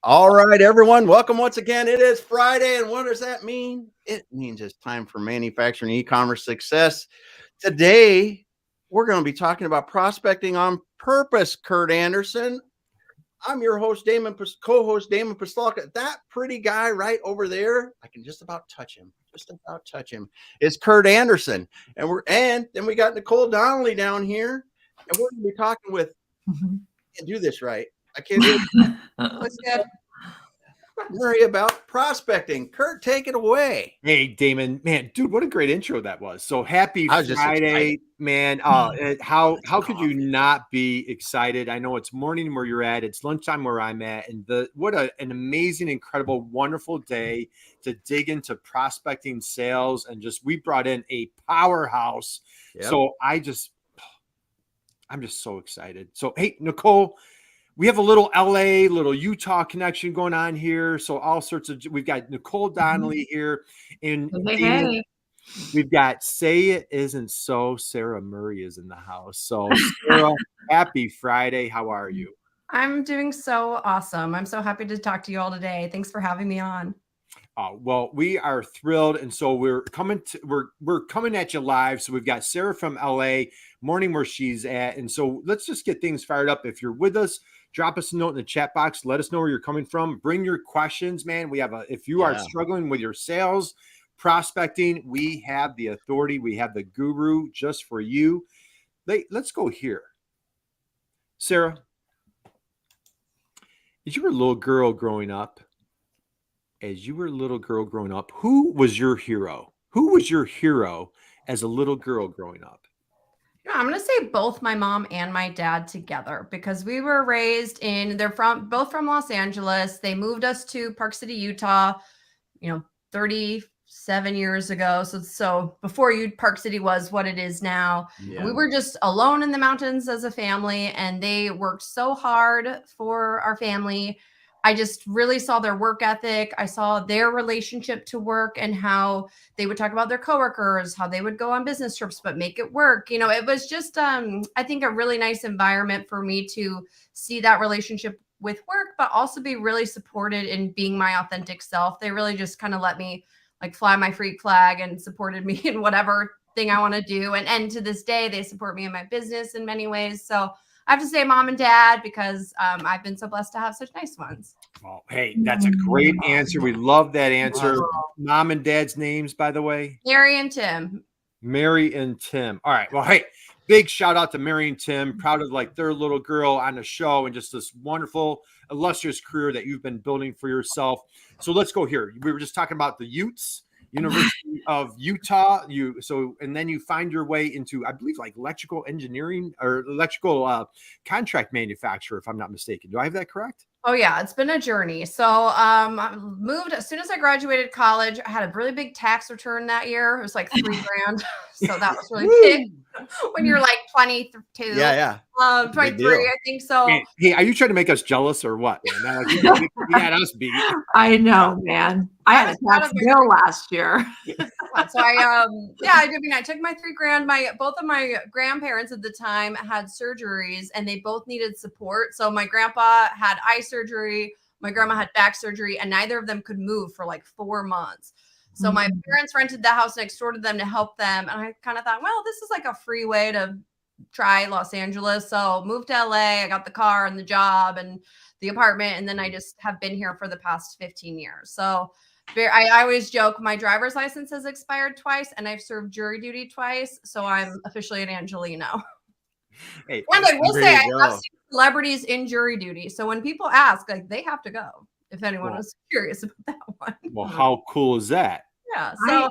All right, everyone. Welcome once again. It is Friday, and what does that mean? It means it's time for manufacturing e-commerce success. Today, we're going to be talking about prospecting on purpose, Kurt Anderson. I'm your host, co-host Damon Pistolka. That pretty guy right over there, I can just about touch him. Is Kurt Anderson. And then we got Nicole Donnelly down here, and we're going to be talking with, I can't do this right. I can't do it. Let's get Murray about prospecting. Kurt, take it away. Hey, Damon, man, dude, what a great intro that was. So happy Friday, man. How could you not be excited? I know it's morning where you're at. It's lunchtime where I'm at. And what an amazing, incredible, wonderful day to dig into prospecting sales. And we brought in a powerhouse. Yep. So I'm just so excited. So, hey, Nicole, we have a little LA, little Utah connection going on here. So all sorts of, we've got Nicole Donnelly here, and hey. We've got Say It Isn't So. Sara Murray is in the house. So Sara, happy Friday. How are you? I'm doing so awesome. I'm so happy to talk to you all today. Thanks for having me on. Well, we are thrilled, and so we're coming at you live. So we've got Sara from LA, morning where she's at, and so let's just get things fired up. If you're with us, drop us a note in the chat box. Let us know where you're coming from. Bring your questions, man. We have if you are struggling with your sales, prospecting, we have the authority. We have the guru just for you. Let's go here. Sara, as you were a little girl growing up, who was your hero? Who was your hero as a little girl growing up? I'm going to say both my mom and my dad together, because we were raised they're both from Los Angeles. They moved us to Park City, Utah, 37 years ago. So before Park City was what it is now. Yeah. We were just alone in the mountains as a family, and they worked so hard for our family. I just really saw their work ethic. I saw their relationship to work and how they would talk about their coworkers, how they would go on business trips, but make it work. It was just, I think, a really nice environment for me to see that relationship with work, but also be really supported in being my authentic self. They really just kind of let me fly my freak flag and supported me in whatever thing I want to do. And to this day, they support me in my business in many ways. So I have to say mom and dad, because I've been so blessed to have such nice ones. Oh, hey, that's a great answer. We love that answer. Mom and dad's names, by the way? Mary and Tim. Mary and Tim. All right. Well, hey, big shout out to Mary and Tim. Proud of their little girl on the show and just this wonderful, illustrious career that you've been building for yourself. So let's go here. We were just talking about the Utes. University of Utah. And then you find your way into, I believe, electrical engineering or electrical contract manufacturer, if I'm not mistaken. Do I have that correct? Oh yeah, it's been a journey. So I moved as soon as I graduated college. I had a really big tax return that year. It was like $3,000. So that was really big when you're 22. Yeah. 23, I think so. Man, hey, are you trying to make us jealous or what? Man? You had us beat. I know, man. I had a tax bill last year. So I took my $3,000. Both of my grandparents at the time had surgeries, and they both needed support. So my grandpa had eye surgery, my grandma had back surgery, and neither of them could move for 4 months. So my parents rented the house next door to them to help them. And I kind of thought, well, this is a free way to try Los Angeles. So moved to LA. I got the car and the job and the apartment. And then I just have been here for the past 15 years. So I always joke, my driver's license has expired twice and I've served jury duty twice. So I'm officially an Angelino. Hey, and I will say I have seen celebrities in jury duty. So when people ask, they have to go, if anyone was curious about that one. Well, how cool is that? Yeah. So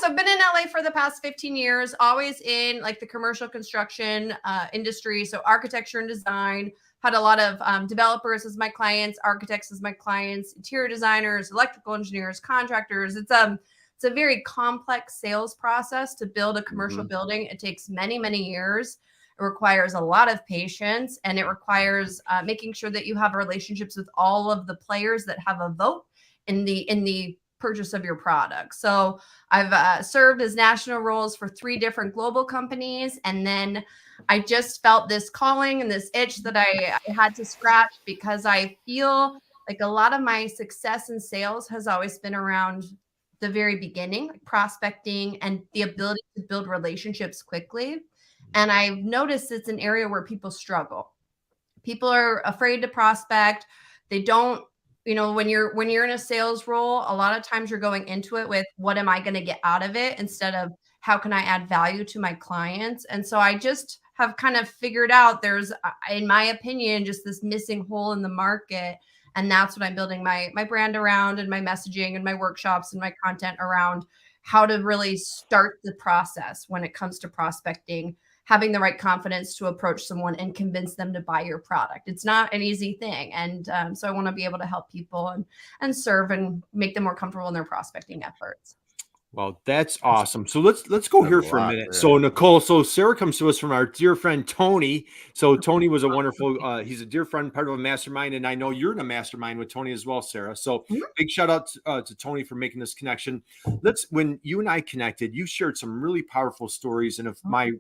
I've been in LA for the past 15 years, always in the commercial construction industry. So architecture and design, had a lot of developers as my clients, architects as my clients, interior designers, electrical engineers, contractors. It's a very complex sales process to build a commercial building. It takes many, many years. It requires a lot of patience, and it requires making sure that you have relationships with all of the players that have a vote in the purchase of your product. So I've served as national roles for 3 different global companies. And then I just felt this calling and this itch that I had to scratch, because I feel Like a lot of my success in sales has always been around the very beginning, like prospecting and the ability to build relationships quickly. And I've noticed it's an area where people struggle. People are afraid to prospect. They don't, when you're in a sales role, a lot of times you're going into it with what am I going to get out of it instead of how can I add value to my clients? And so I just have kind of figured out there's, in my opinion, just this missing hole in the market. And that's what I'm building my brand around, and my messaging and my workshops and my content around, how to really start the process when it comes to prospecting, having the right confidence to approach someone and convince them to buy your product. It's not an easy thing. And so I want to be able to help people and serve and make them more comfortable in their prospecting efforts. Well, that's awesome. So let's go here for a minute. So Nicole, so Sara comes to us from our dear friend Tony. So Tony was a wonderful, he's a dear friend, part of a mastermind, and I know you're in a mastermind with Tony as well, Sara. So big shout out to Tony for making this connection. When you and I connected, you shared some really powerful stories, and if my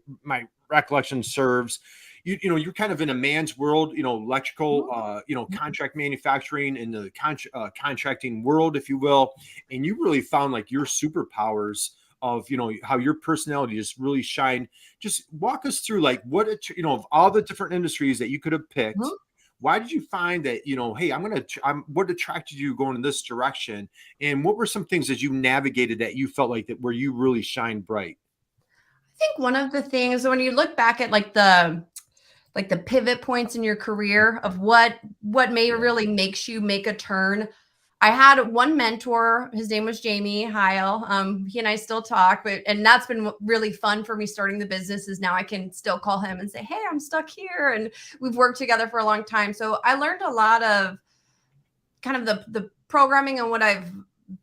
recollection serves, you're kind of in a man's world, electrical, contract manufacturing and the contracting world, if you will. And you really found like your superpowers of, how your personality just really shined. Just walk us through like of all the different industries that you could have picked. Why did you find that, hey, what attracted you going in this direction? And what were some things that you navigated that you felt like that where you really shine bright? I think one of the things when you look back at like the pivot points in your career of what may really makes you make a turn. I had one mentor, his name was Jamie Heil. He and I still talk, and that's been really fun for me starting the business, is now I can still call him and say, hey, I'm stuck here. And we've worked together for a long time. So I learned a lot of kind of the programming and what I've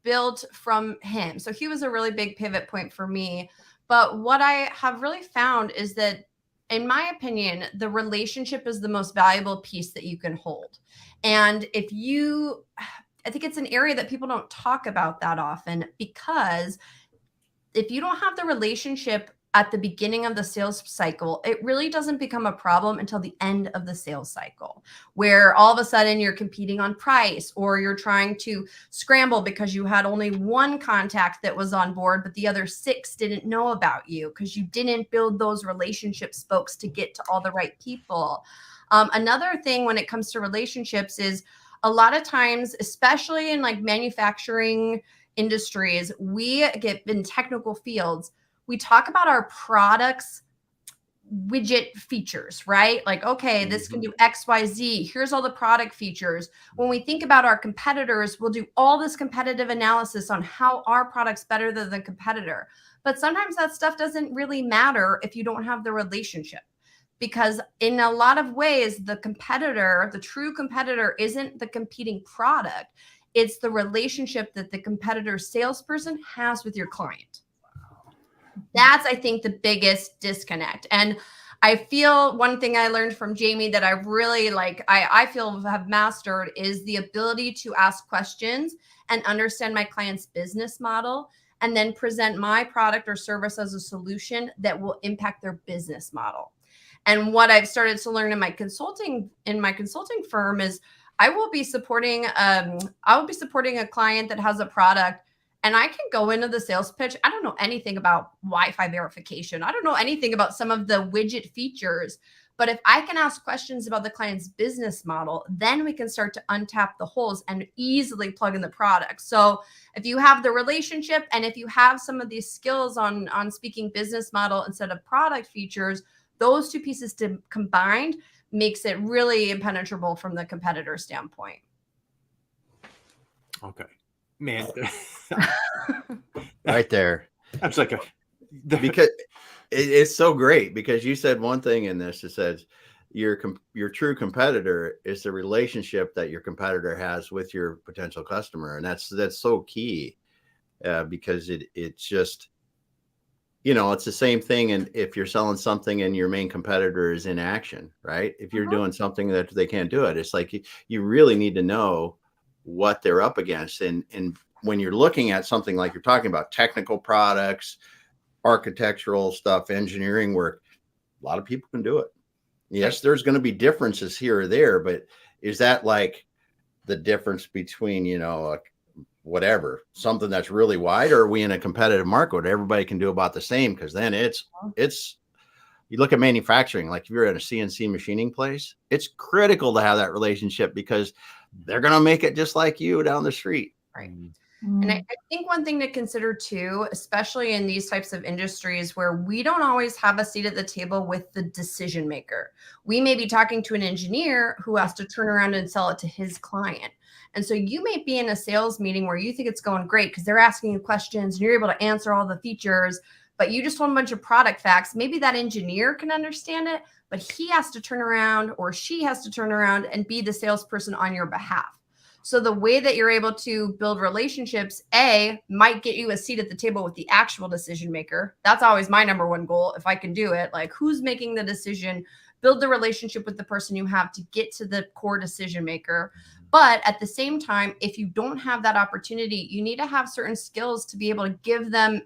built from him. So he was a really big pivot point for me. But what I have really found is that, in my opinion, the relationship is the most valuable piece that you can hold. And I think it's an area that people don't talk about that often, because if you don't have the relationship at the beginning of the sales cycle, it really doesn't become a problem until the end of the sales cycle, where all of a sudden you're competing on price, or you're trying to scramble because you had only one contact that was on board, but the other 6 didn't know about you because you didn't build those relationship spokes to get to all the right people. Another thing when it comes to relationships is a lot of times, especially in like manufacturing industries, we get in technical fields, we talk about our products widget features, right? Like, okay, this can do X, Y, Z. Here's all the product features. When we think about our competitors, we'll do all this competitive analysis on how our product's better than the competitor. But sometimes that stuff doesn't really matter if you don't have the relationship. Because in a lot of ways, the true competitor isn't the competing product. It's the relationship that the competitor salesperson has with your client. That's, I think, the biggest disconnect. And I feel one thing I learned from Jamie that I really I feel have mastered is the ability to ask questions and understand my client's business model, and then present my product or service as a solution that will impact their business model. And what I've started to learn in my consulting firm is I will be supporting a client that has a product, and I can go into the sales pitch. I don't know anything about Wi-Fi verification. I don't know anything about some of the widget features. But if I can ask questions about the client's business model, then we can start to untap the holes and easily plug in the product. So if you have the relationship, and if you have some of these skills on speaking business model instead of product features, those two pieces combined makes it really impenetrable from the competitor standpoint. Okay. Man, right there. That's like because it's so great, because you said one thing in this. It says your true competitor is the relationship that your competitor has with your potential customer, and that's so key, because it's just, it's the same thing. And if you're selling something and your main competitor is in action, right? If you're doing something that they can't do it, it's like you really need to know what they're up against. And when you're looking at something like you're talking about, technical products, architectural stuff, engineering work, a lot of people can do it. Yes, there's going to be differences here or there, but is that like the difference between, whatever, something that's really wide, or are we in a competitive market where everybody can do about the same? Because then it's you look at manufacturing, like if you're at a CNC machining place, it's critical to have that relationship because they're going to make it just like you down the street. Right. And I think one thing to consider too, especially in these types of industries where we don't always have a seat at the table with the decision maker. We may be talking to an engineer who has to turn around and sell it to his client. And so you may be in a sales meeting where you think it's going great because they're asking you questions and you're able to answer all the features, but you just told a bunch of product facts. Maybe that engineer can understand it, but he has to turn around or she has to turn around and be the salesperson on your behalf. So the way that you're able to build relationships, might get you a seat at the table with the actual decision maker. That's always my number one goal. If I can do it, like who's making the decision, build the relationship with the person you have to get to the core decision maker. But at the same time, if you don't have that opportunity, you need to have certain skills to be able to give them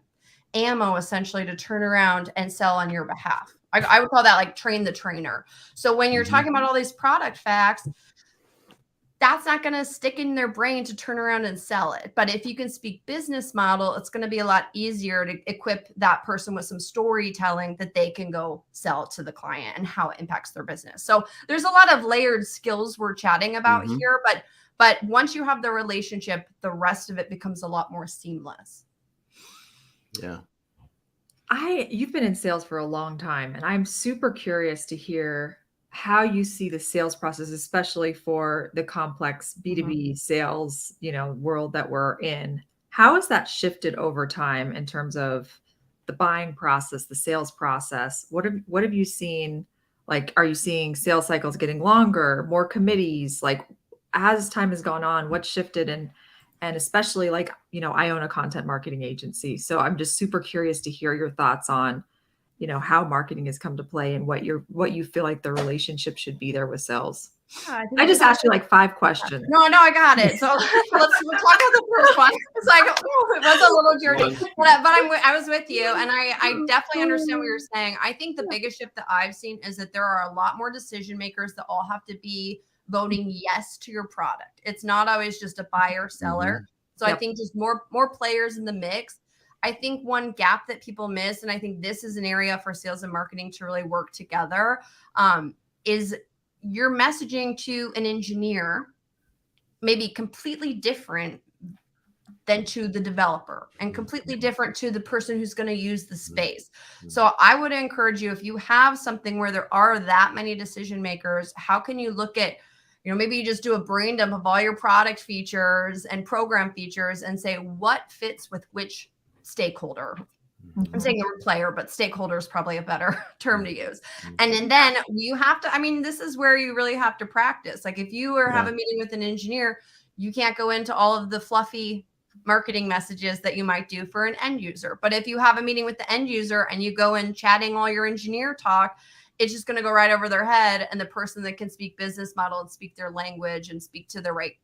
ammo essentially to turn around and sell on your behalf. I would call that like train the trainer. So when you're talking about all these product facts, that's not going to stick in their brain to turn around and sell it. But if you can speak business model, it's going to be a lot easier to equip that person with some storytelling that they can go sell to the client and how it impacts their business. So there's a lot of layered skills we're chatting about here, but once you have the relationship, the rest of it becomes a lot more seamless. Yeah. You've been in sales for a long time, and I'm super curious to hear how you see the sales process, especially for the complex B2B sales, world that we're in. How has that shifted over time in terms of the buying process, the sales process? What have you seen? Like, are you seeing sales cycles getting longer, more committees? Like, as time has gone on, what's shifted? And especially like, I own a content marketing agency. So I'm just super curious to hear your thoughts on how marketing has come to play and what you feel like the relationship should be there with sales. Yeah, I just asked you like 5 questions. No, I got it. So we'll talk about the first one. It's like, it was a little journey, but I was with you, and I definitely understand what you're saying. I think the biggest shift that I've seen is that there are a lot more decision makers that all have to be voting yes to your product. It's not always just a buyer seller. So I think just more players in the mix. I think one gap that people miss, and I think this is an area for sales and marketing to really work together, is your messaging to an engineer may be completely different than to the developer and completely different to the person who's going to use the space. So I would encourage you, if you have something where there are that many decision makers, how can you look at, maybe you just do a brain dump of all your product features and program features and say what fits with which stakeholder. I'm saying a player, but stakeholder is probably a better term to use. And then you have to, this is where you really have to practice. Like if you have a meeting with an engineer, you can't go into all of the fluffy marketing messages that you might do for an end user. But if you have a meeting with the end user and you go in chatting all your engineer talk, it's just going to go right over their head. And the person that can speak business model and speak their language and speak to the right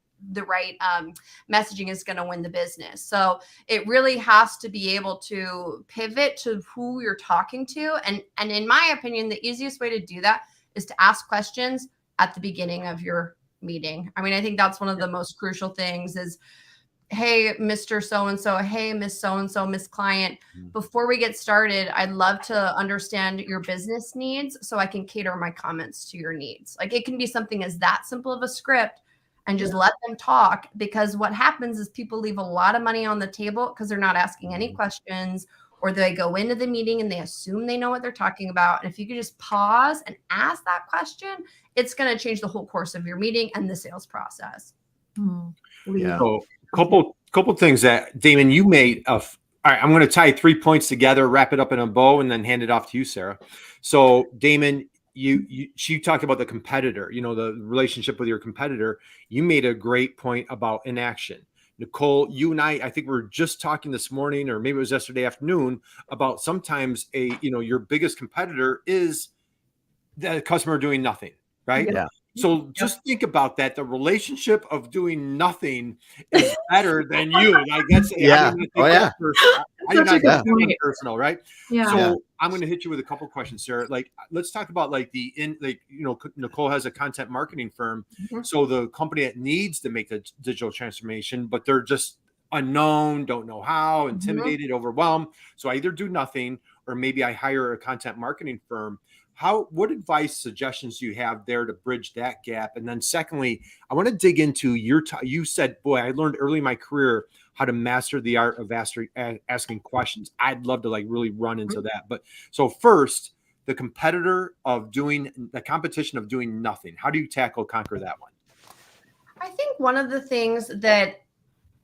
messaging is going to win the business. So it really has to be able to pivot to who you're talking to. And in my opinion, the easiest way to do that is to ask questions at the beginning of your meeting. I think that's one of the most crucial things is, hey, Mr. So-and-so, hey, Miss So-and-so, Miss Client, before we get started, I'd love to understand your business needs so I can cater my comments to your needs. Like it can be something as that simple of a script and just let them talk, because what happens is people leave a lot of money on the table because they're not asking any questions, or they go into the meeting and they assume they know what they're talking about. And if you could just pause and ask that question, it's going to change the whole course of your meeting and the sales process. Yeah. So couple things that Damon, you made of. All right, I'm going to tie 3 points together, wrap it up in a bow, and then hand it off to you, Sarah. So Damon, she talked about the competitor, the relationship with your competitor. You made a great point about inaction. Nicole, you and I think we were just talking this morning, or maybe it was yesterday afternoon, about sometimes your biggest competitor is the customer doing nothing, right? Yeah. So just think about that. The relationship of doing nothing is better than you. Like that's Such a good point. Personal, right? Yeah. So I'm going to hit you with a couple questions, Sarah. Like, let's talk about Nicole has a content marketing firm. Mm-hmm. So the company that needs to make the digital transformation, but they're just unknown, don't know how, intimidated, overwhelmed. So I either do nothing, or maybe I hire a content marketing firm. What advice, suggestions do you have there to bridge that gap? And then secondly, I want to dig into you said, boy, I learned early in my career how to master the art of asking questions. I'd love to really run into that. But so first, the competition of doing nothing. How do you conquer that one? I think one of the things that,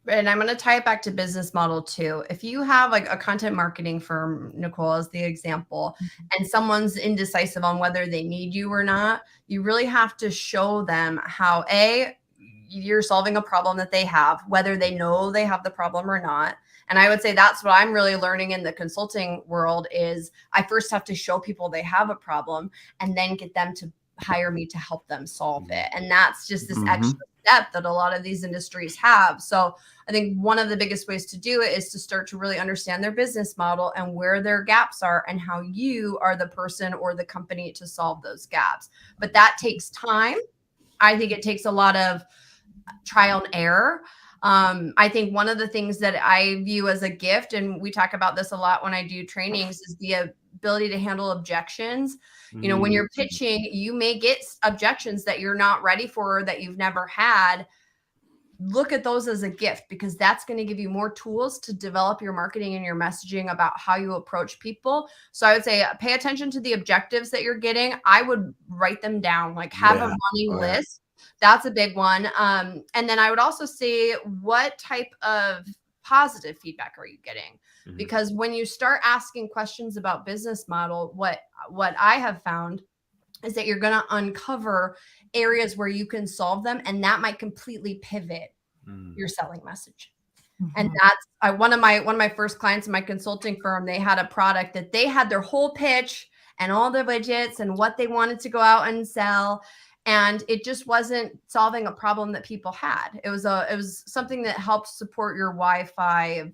and I'm going to tie it back to business model too. If you have a content marketing firm, Nicole as the example, and someone's indecisive on whether they need you or not, you really have to show them how you're solving a problem that they have, whether they know they have the problem or not. And I would say that's what I'm really learning in the consulting world is I first have to show people they have a problem and then get them to hire me to help them solve it. And that's just this extra step that a lot of these industries have. So I think one of the biggest ways to do it is to start to really understand their business model and where their gaps are and how you are the person or the company to solve those gaps. But that takes time. I think it takes a lot of trial and error. I think one of the things that I view as a gift, and we talk about this a lot when I do trainings, is the ability to handle objections. You know, when you're pitching, you may get objections that you're not ready for or that you've never had. Look at those as a gift because that's going to give you more tools to develop your marketing and your messaging about how you approach people. So I would say pay attention to the objectives that you're getting. I would write them down, have a running list. That's a big one. And then I would also say, what type of positive feedback are you getting? Because when you start asking questions about business model, what I have found is that you're going to uncover areas where you can solve them, and that might completely pivot your selling message. And that's one of my first clients in my consulting firm. They had a product that they had their whole pitch and all the widgets and what they wanted to go out and sell. And it just wasn't solving a problem that people had. It was something that helped support your Wi-Fi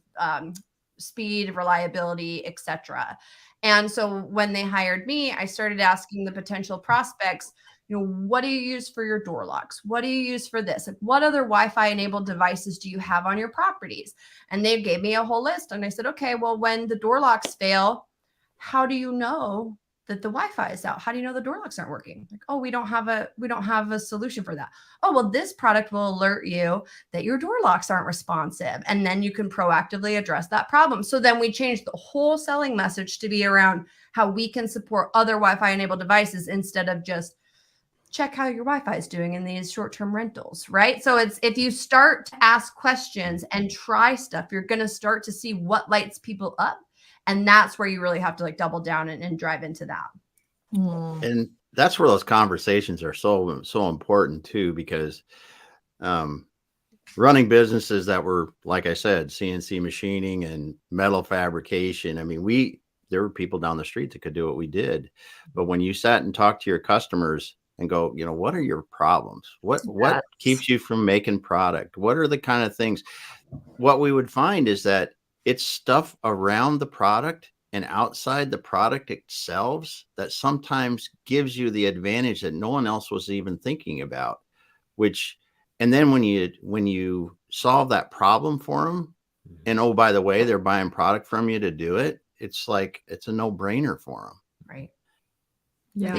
speed, reliability, etc. And so when they hired me, I started asking the potential prospects, what do you use for your door locks? What do you use for this? What other Wi-Fi enabled devices do you have on your properties? And they gave me a whole list. And I said, okay, well, when the door locks fail, how do you know that the Wi-Fi is out? How do you know the door locks aren't working? We don't have a solution for that. Oh, well, this product will alert you that your door locks aren't responsive. And then you can proactively address that problem. So then we changed the whole selling message to be around how we can support other Wi-Fi enabled devices instead of just check how your Wi-Fi is doing in these short-term rentals, right? So it's, if you start to ask questions and try stuff, you're going to start to see what lights people up. And that's where you really have to double down and drive into that. And that's where those conversations are so important too, because running businesses that were, like I said, CNC machining and metal fabrication. I mean, there were people down the street that could do what we did. But when you sat and talked to your customers and go, what are your problems? What keeps you from making product? What are the kind of things? What we would find is that it's stuff around the product and outside the product itself that sometimes gives you the advantage that no one else was even thinking about, and then when you solve that problem for them, and oh, by the way, they're buying product from you to do it, it's a no-brainer for them. Right. Yeah.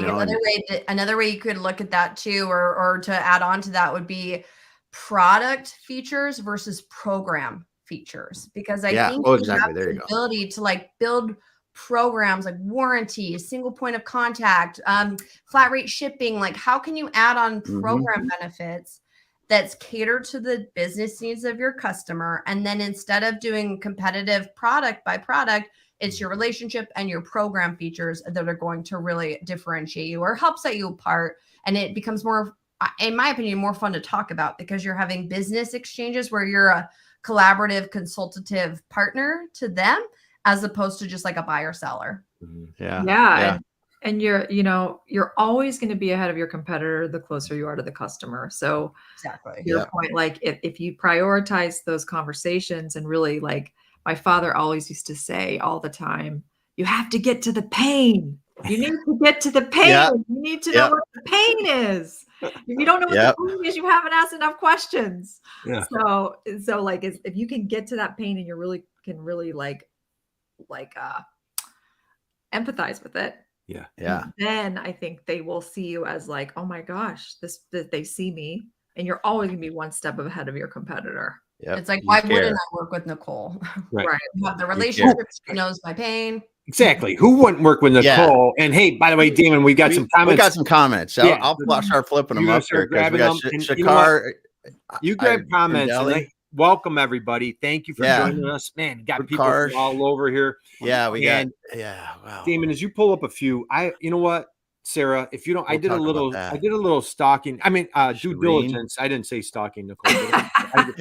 Another way you could look at that too, or to add on to that would be product features versus program features, because I think you have the ability to build programs like warranty, single point of contact, flat rate shipping. How can you add on program benefits that's catered to the business needs of your customer? And then instead of doing competitive product by product, it's your relationship and your program features that are going to really differentiate you or help set you apart. And it becomes more, in my opinion, more fun to talk about because you're having business exchanges where you're a collaborative consultative partner to them as opposed to just a buyer seller. Yeah. And you're always going to be ahead of your competitor the closer you are to the customer. So exactly your point, if you prioritize those conversations and really my father always used to say all the time, you have to get to the pain. You need to get to the pain. Yeah. You need to know what the pain is. If you don't know what the pain is, you haven't asked enough questions. Yeah. So like if you can get to that pain and you really can really like empathize with it. Yeah. Then I think they will see you as like, oh my gosh, they see me, and you're always gonna be one step ahead of your competitor. Yep. It's like, why wouldn't I work with Nicole? Right. We have the relationship. She knows my pain. Exactly. Who wouldn't work with Nicole? And hey, by the way, Damon, we got some comments. We got some comments. I'll start flipping them up here because we got Shakar. You grab comments. And welcome everybody. Thank you for joining us. Man, got people from all over here. Yeah, we got. Yeah, wow. Damon, as you pull up a few, you know what, Sarah, if you don't, I did a little stalking. I mean, due diligence. I didn't say stalking, Nicole.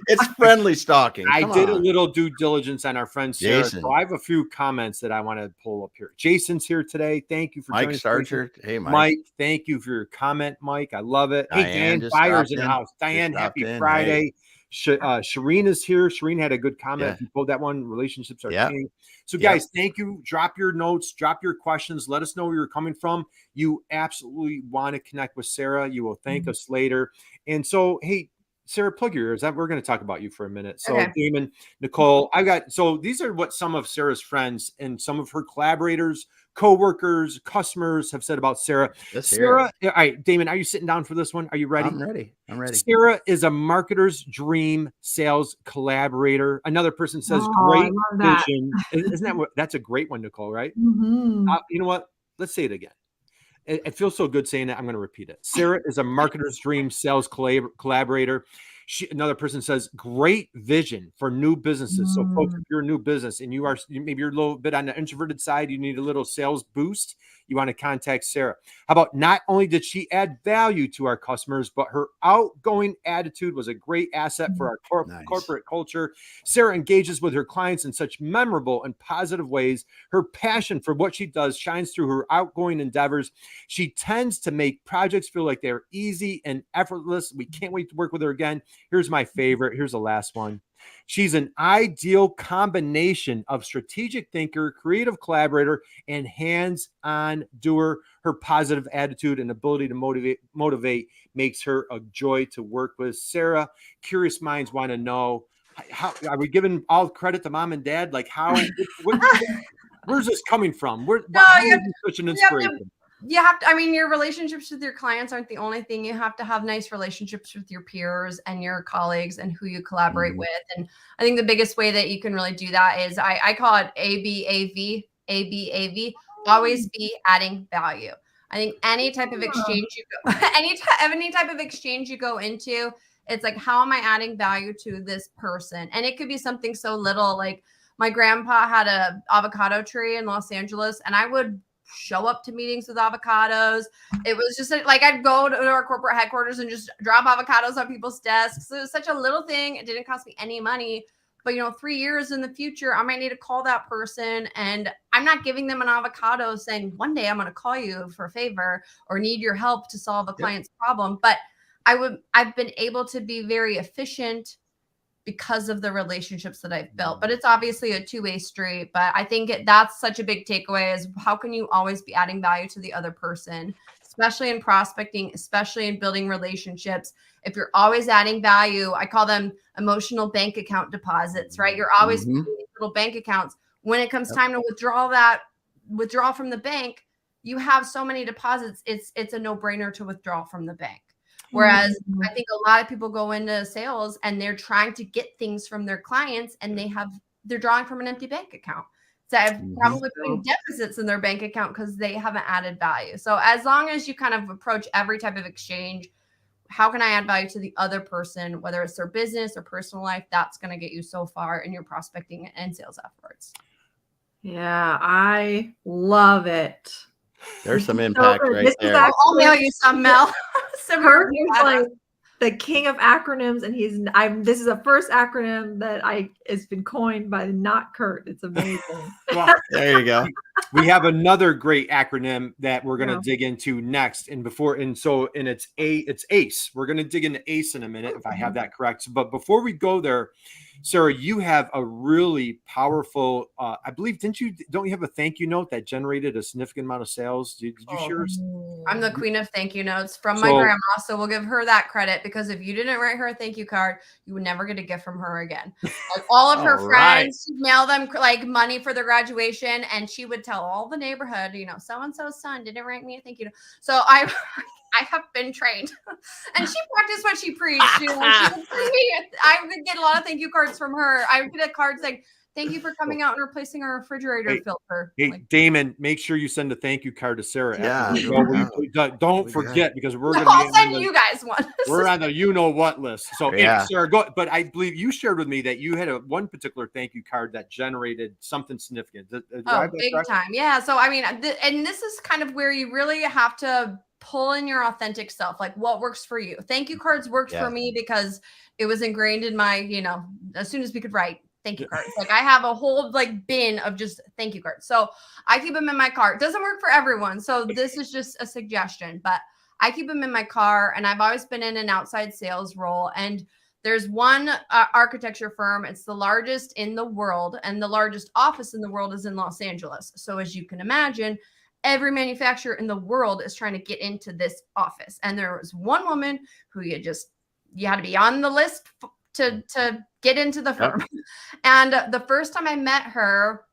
It's friendly stalking. I did a little due diligence on our friend Sarah. Jason. So I have a few comments that I want to pull up here. Jason's here today. Thank you for Mike Starcher. Hey, Mike. Thank you for your comment, Mike. I love it. Diane, hey, Diane Byers in the house. Diane, happy Friday. Hey. Shireen is here. Shireen had a good comment. If you pulled that one, relationships are king. So guys, thank you. Drop your notes, drop your questions. Let us know where you're coming from. You absolutely want to connect with Sarah. You will thank us later. And so, hey, Sarah, plug your ears. We're going to talk about you for a minute. So Damon, Nicole, these are what some of Sarah's friends and some of her collaborators, co-workers, customers have said about Sarah. Sarah, all right, Damon, are you sitting down for this one? Are you ready? I'm ready. Sarah is a marketer's dream sales collaborator. Another person says, great vision. Isn't that's a great one, Nicole, right? Mm-hmm. You know what? Let's say it again. It feels so good saying it. I'm going to repeat it. Sarah is a marketer's dream sales collaborator. Another person says, great vision for new businesses. So folks, if you're a new business and maybe you're a little bit on the introverted side, you need a little sales boost, you want to contact Sarah. How about not only did she add value to our customers, but her outgoing attitude was a great asset for our corporate culture. Sarah engages with her clients in such memorable and positive ways. Her passion for what she does shines through her outgoing endeavors. She tends to make projects feel like they're easy and effortless. We can't wait to work with her again. Here's my favorite. Here's the last one. She's an ideal combination of strategic thinker, creative collaborator, and hands-on doer. Her positive attitude and ability to motivate makes her a joy to work with. Sarah, curious minds want to know, how are we giving all credit to mom and dad? Like where's this coming from? How is this such an inspiration? You have to, your relationships with your clients aren't the only thing. You have to have nice relationships with your peers and your colleagues and who you collaborate with. And I think the biggest way that you can really do that is I call it ABAV, always be adding value. I think any type of exchange any type of exchange you go into, it's like, how am I adding value to this person? And it could be something so little, like my grandpa had an avocado tree in Los Angeles, and I would show up to meetings with avocados. It was just like I'd go to our corporate headquarters and just drop avocados on people's desks. It was such a little thing. It didn't cost me any money. But 3 years in the future, I might need to call that person, and I'm not giving them an avocado saying one day I'm going to call you for a favor or need your help to solve a client's problem. But I've been able to be very efficient because of the relationships that I've built. But it's obviously a two-way street. But I think that's such a big takeaway is how can you always be adding value to the other person, especially in prospecting, especially in building relationships. If you're always adding value, I call them emotional bank account deposits, right? You're always little bank accounts. When it comes time to withdraw from the bank, you have so many deposits. It's a no-brainer to withdraw from the bank. Whereas I think a lot of people go into sales and they're trying to get things from their clients and they're drawing from an empty bank account. So I'm probably putting deficits in their bank account because they haven't added value. So as long as you kind of approach every type of exchange, how can I add value to the other person, whether it's their business or personal life, that's going to get you so far in your prospecting and sales efforts. Yeah, I love it. There's some impact right there. I'll mail you some, Mel. Kurt is like the king of acronyms, and this is the first acronym that it's been coined by not Kurt. It's amazing. Well, there you go. We have another great acronym that we're going to dig into next, and it's ACE. We're going to dig into ACE in a minute if I have that correct. But before we go there, Sara, you have a really powerful, I believe, don't you have a thank you note that generated a significant amount of sales? Did you share? I'm the queen of thank you notes from my grandma, so we'll give her that credit, because if you didn't write her a thank you card, you would never get a gift from her again. Like all of her friends, she'd mail them like money for their graduation, and she would tell all the neighborhood, so-and-so's son didn't write me a thank you note. So I have been trained, and she practiced what she preached. I would get a lot of thank you cards from her. I would get a card saying, "Thank you for coming out and replacing our refrigerator filter." Hey, Damon, make sure you send a thank you card to Sara. Yeah, don't forget, because I'll send you guys one. We're on the you know what list. So Sara, go. But I believe you shared with me that you had one particular thank you card that generated something significant. Big time. Yeah. So I mean, and this is kind of where you really have to pull in your authentic self, like what works for you. Thank you cards worked for me because it was ingrained in my, as soon as we could write thank you cards. Like I have a whole bin of just thank you cards. So I keep them in my car. It doesn't work for everyone. So this is just a suggestion, but I keep them in my car, and I've always been in an outside sales role. And there's one architecture firm. It's the largest in the world, and the largest office in the world is in Los Angeles. So as you can imagine, every manufacturer in the world is trying to get into this office. And there was one woman who you had to be on the list to get into the firm. And the first time I met her,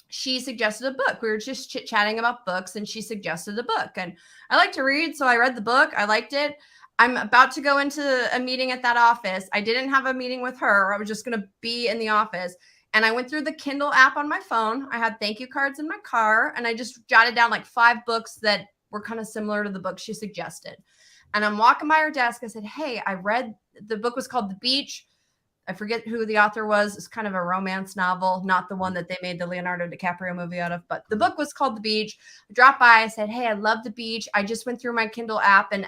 she suggested a book. We were just chit-chatting about books, and she suggested a book. And I like to read, so I read the book. I liked it. I'm about to go into a meeting at that office. I didn't have a meeting with her. I was just going to be in the office. And I went through the Kindle app on my phone. I had thank you cards in my car, and I just jotted down like 5 books that were kind of similar to the book she suggested. And I'm walking by her desk. I said, "Hey, I read," the book was called The Beach. I forget who the author was. It's kind of a romance novel, not the one that they made the Leonardo DiCaprio movie out of, but the book was called The Beach. I dropped by. I said, "Hey, I love The Beach. I just went through my Kindle app, and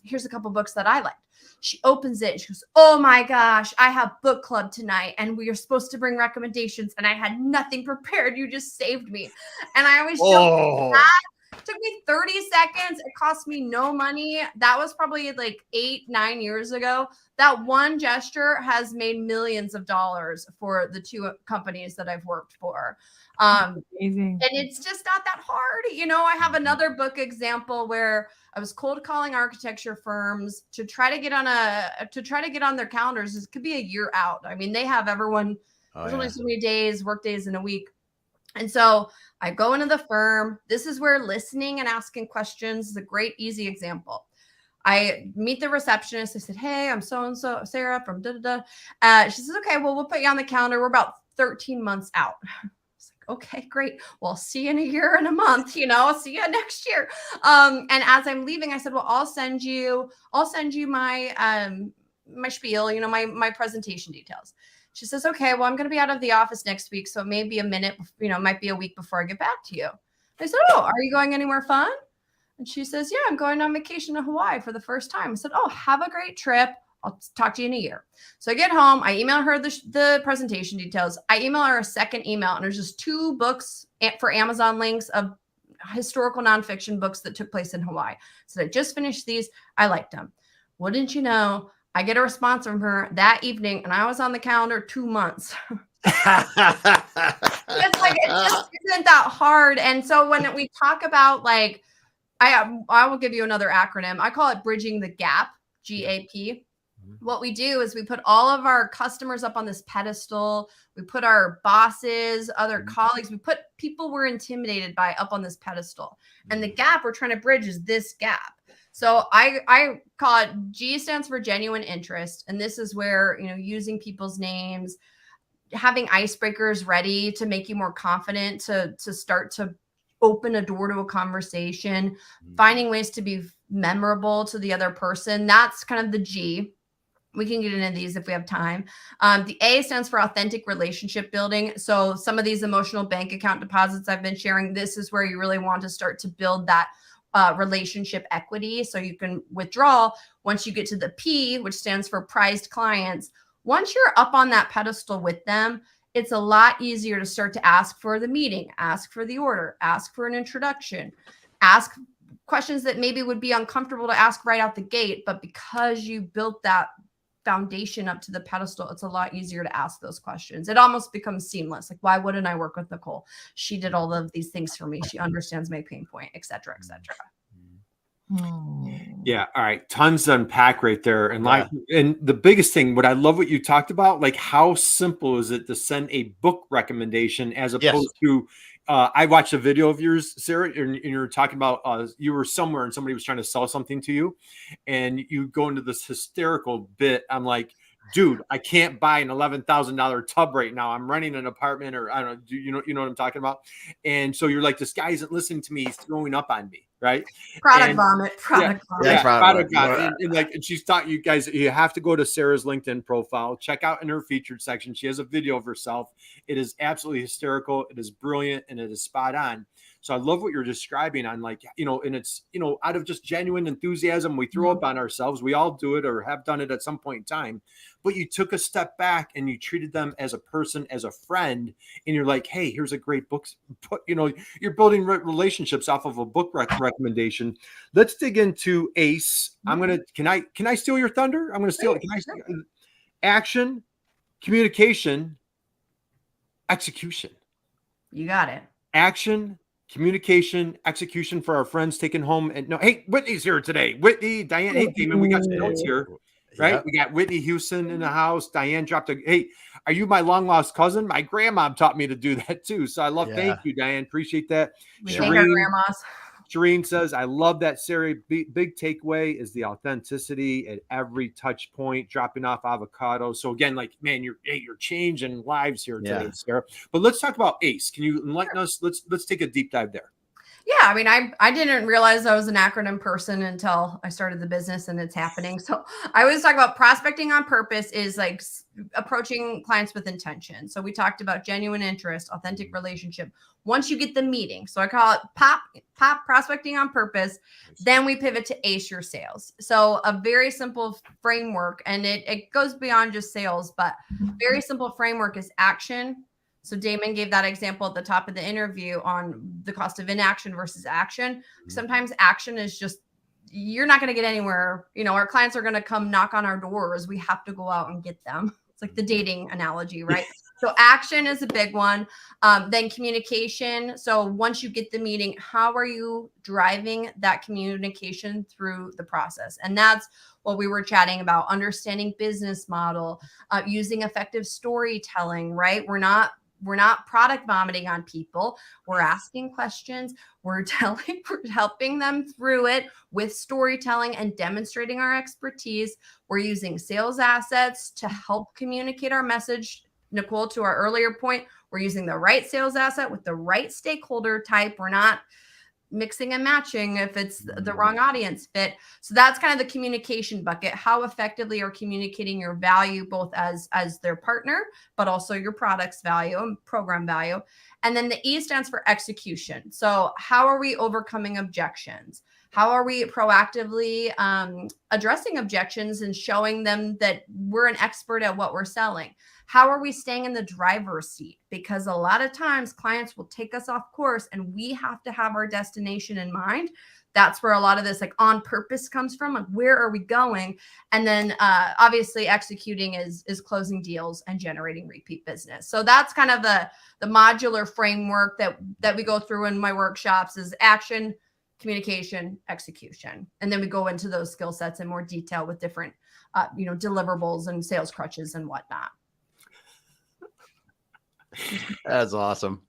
here's a couple books that I liked." She opens it and she goes, "Oh my gosh, I have book club tonight, and we are supposed to bring recommendations, and I had nothing prepared. You just saved me." And I always joke that. It took me 30 seconds. It cost me no money. That was probably like 8-9 years ago. That one gesture has made millions of dollars for the 2 companies that I've worked for. Amazing. And it's just not that hard. I have another book example where I was cold calling architecture firms to try to get on their calendars. This could be a year out. I mean, they have everyone, there's only so many work days in a week. And so I go into the firm. This is where listening and asking questions is a great, easy example. I meet the receptionist. I said, "Hey, I'm so-and-so, Sara from da-da-da." She says, "Okay, well, we'll put you on the calendar. We're about 13 months out." I was like, "Okay, great. Well, see you in a year and a month, I'll see you next year." And as I'm leaving, I said, "Well, I'll send you my, my spiel, my presentation details." She says, "Okay, well, I'm going to be out of the office next week, so it may be a minute, might be a week before I get back to you." I said, "Oh, are you going anywhere fun?" And she says, "Yeah, I'm going on vacation to Hawaii for the first time." I said, "Oh, have a great trip. I'll talk to you in a year." So I get home. I email her the presentation details. I email her a second email, and there's just 2 books for Amazon links of historical nonfiction books that took place in Hawaii. So I just finished these. I liked them. Wouldn't you know, I get a response from her that evening, and I was on the calendar 2 months. It's like, it just isn't that hard. And so when we talk about like, I will give you another acronym. I call it bridging the gap, GAP. What we do is we put all of our customers up on this pedestal. We put our bosses, other colleagues, we put people we're intimidated by up on this pedestal. And the gap we're trying to bridge is this gap. So I call it, G stands for genuine interest. And this is where, using people's names, having icebreakers ready to make you more confident to start to open a door to a conversation, finding ways to be memorable to the other person. That's kind of the G. We can get into these if we have time. The A stands for authentic relationship building. So some of these emotional bank account deposits I've been sharing, this is where you really want to start to build that relationship equity. So you can withdraw once you get to the P, which stands for prized clients. Once you're up on that pedestal with them, it's a lot easier to start to ask for the meeting, ask for the order, ask for an introduction, ask questions that maybe would be uncomfortable to ask right out the gate. But because you built that foundation up to the pedestal, it's a lot easier to ask those questions. It almost becomes seamless. Like, why wouldn't I work with Nicole? She did all of these things for me. She understands my pain point, et cetera, et cetera. Yeah. All right. Tons to unpack right there. And like, and the biggest thing, what I love what you talked about, like how simple is it to send a book recommendation as opposed to, I watched a video of yours, Sarah, and you were talking about, you were somewhere and somebody was trying to sell something to you and you go into this hysterical bit. I'm like, dude, I can't buy an $11,000 tub right now. I'm renting an apartment, or I don't know, you know what I'm talking about? And so you're like, this guy isn't listening to me. He's throwing up on me. Right. Product vomit. And she's taught you guys, you have to go to Sarah's LinkedIn profile, check out in her featured section. She has a video of herself. It is absolutely hysterical. It is brilliant and it is spot on. So I love what you're describing on, like, and it's, out of just genuine enthusiasm, we throw up on ourselves. We all do it or have done it at some point in time, but you took a step back and you treated them as a person, as a friend. And you're like, hey, here's a great book. You're building relationships off of a book recommendation. Let's dig into ACE. Can I steal your thunder? I'm going to steal it. Action, communication, execution. You got it. Action, communication, execution for our friends taking home. And no, hey, Whitney's here today. Whitney, Diane, hey, Damon, we got some notes here, right? Yep. We got Whitney Houston in the house. Diane dropped hey, are you my long lost cousin? My grandma taught me to do that too. So I love, thank you, Diane. Appreciate that. We thank our grandmas. Shireen says, I love that, Sarah. Big takeaway is the authenticity at every touch point, dropping off avocado. So again, like, man, you're changing lives here today, Sarah. But let's talk about ACE. Can you enlighten us? Let's take a deep dive there. Yeah, I mean, I didn't realize I was an acronym person until I started the business and it's happening. So I always talk about prospecting on purpose is like approaching clients with intention. So we talked about genuine interest, authentic relationship. Once you get the meeting, so I call it pop prospecting on purpose, then we pivot to ACE your sales. So a very simple framework, and it goes beyond just sales, but very simple framework is action. So Damon gave that example at the top of the interview on the cost of inaction versus action. Sometimes action is just, you're not going to get anywhere. Our clients are going to come knock on our doors. We have to go out and get them. It's like the dating analogy, right? So action is a big one. Then communication. So once you get the meeting, how are you driving that communication through the process? And that's what we were chatting about, understanding business model, using effective storytelling, right? We're not product vomiting on people. We're asking questions. We're helping them through it with storytelling and demonstrating our expertise. We're using sales assets to help communicate our message. Nicole, to our earlier point, we're using the right sales asset with the right stakeholder type. We're not mixing and matching if it's the wrong audience fit. So that's kind of the communication bucket. How effectively are communicating your value, both as their partner, but also your product's value and program value. And then the E stands for execution. So how are we overcoming objections? How are we proactively addressing objections and showing them that we're an expert at what we're selling? How are we staying in the driver's seat? Because a lot of times clients will take us off course and we have to have our destination in mind. That's where a lot of this like on purpose comes from. Like, where are we going? And then obviously executing is closing deals and generating repeat business. So that's kind of the modular framework that we go through in my workshops is action, communication, execution. And then we go into those skill sets in more detail with different deliverables and sales crutches and whatnot. That's awesome.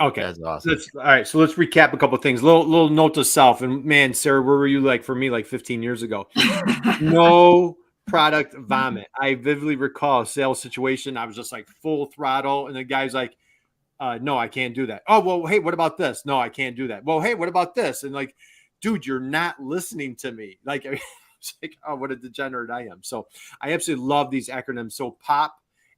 Okay. That's awesome. All right. So let's recap a couple of things. Little note to self. And man, Sarah, where were you like for me like 15 years ago? No product vomit. I vividly recall a sales situation. I was just like full throttle. And the guy's like, no, I can't do that. Oh, well, hey, what about this? No, I can't do that. Well, hey, what about this? And like, dude, you're not listening to me. Like, it's like, oh, what a degenerate I am. So I absolutely love these acronyms. So POP,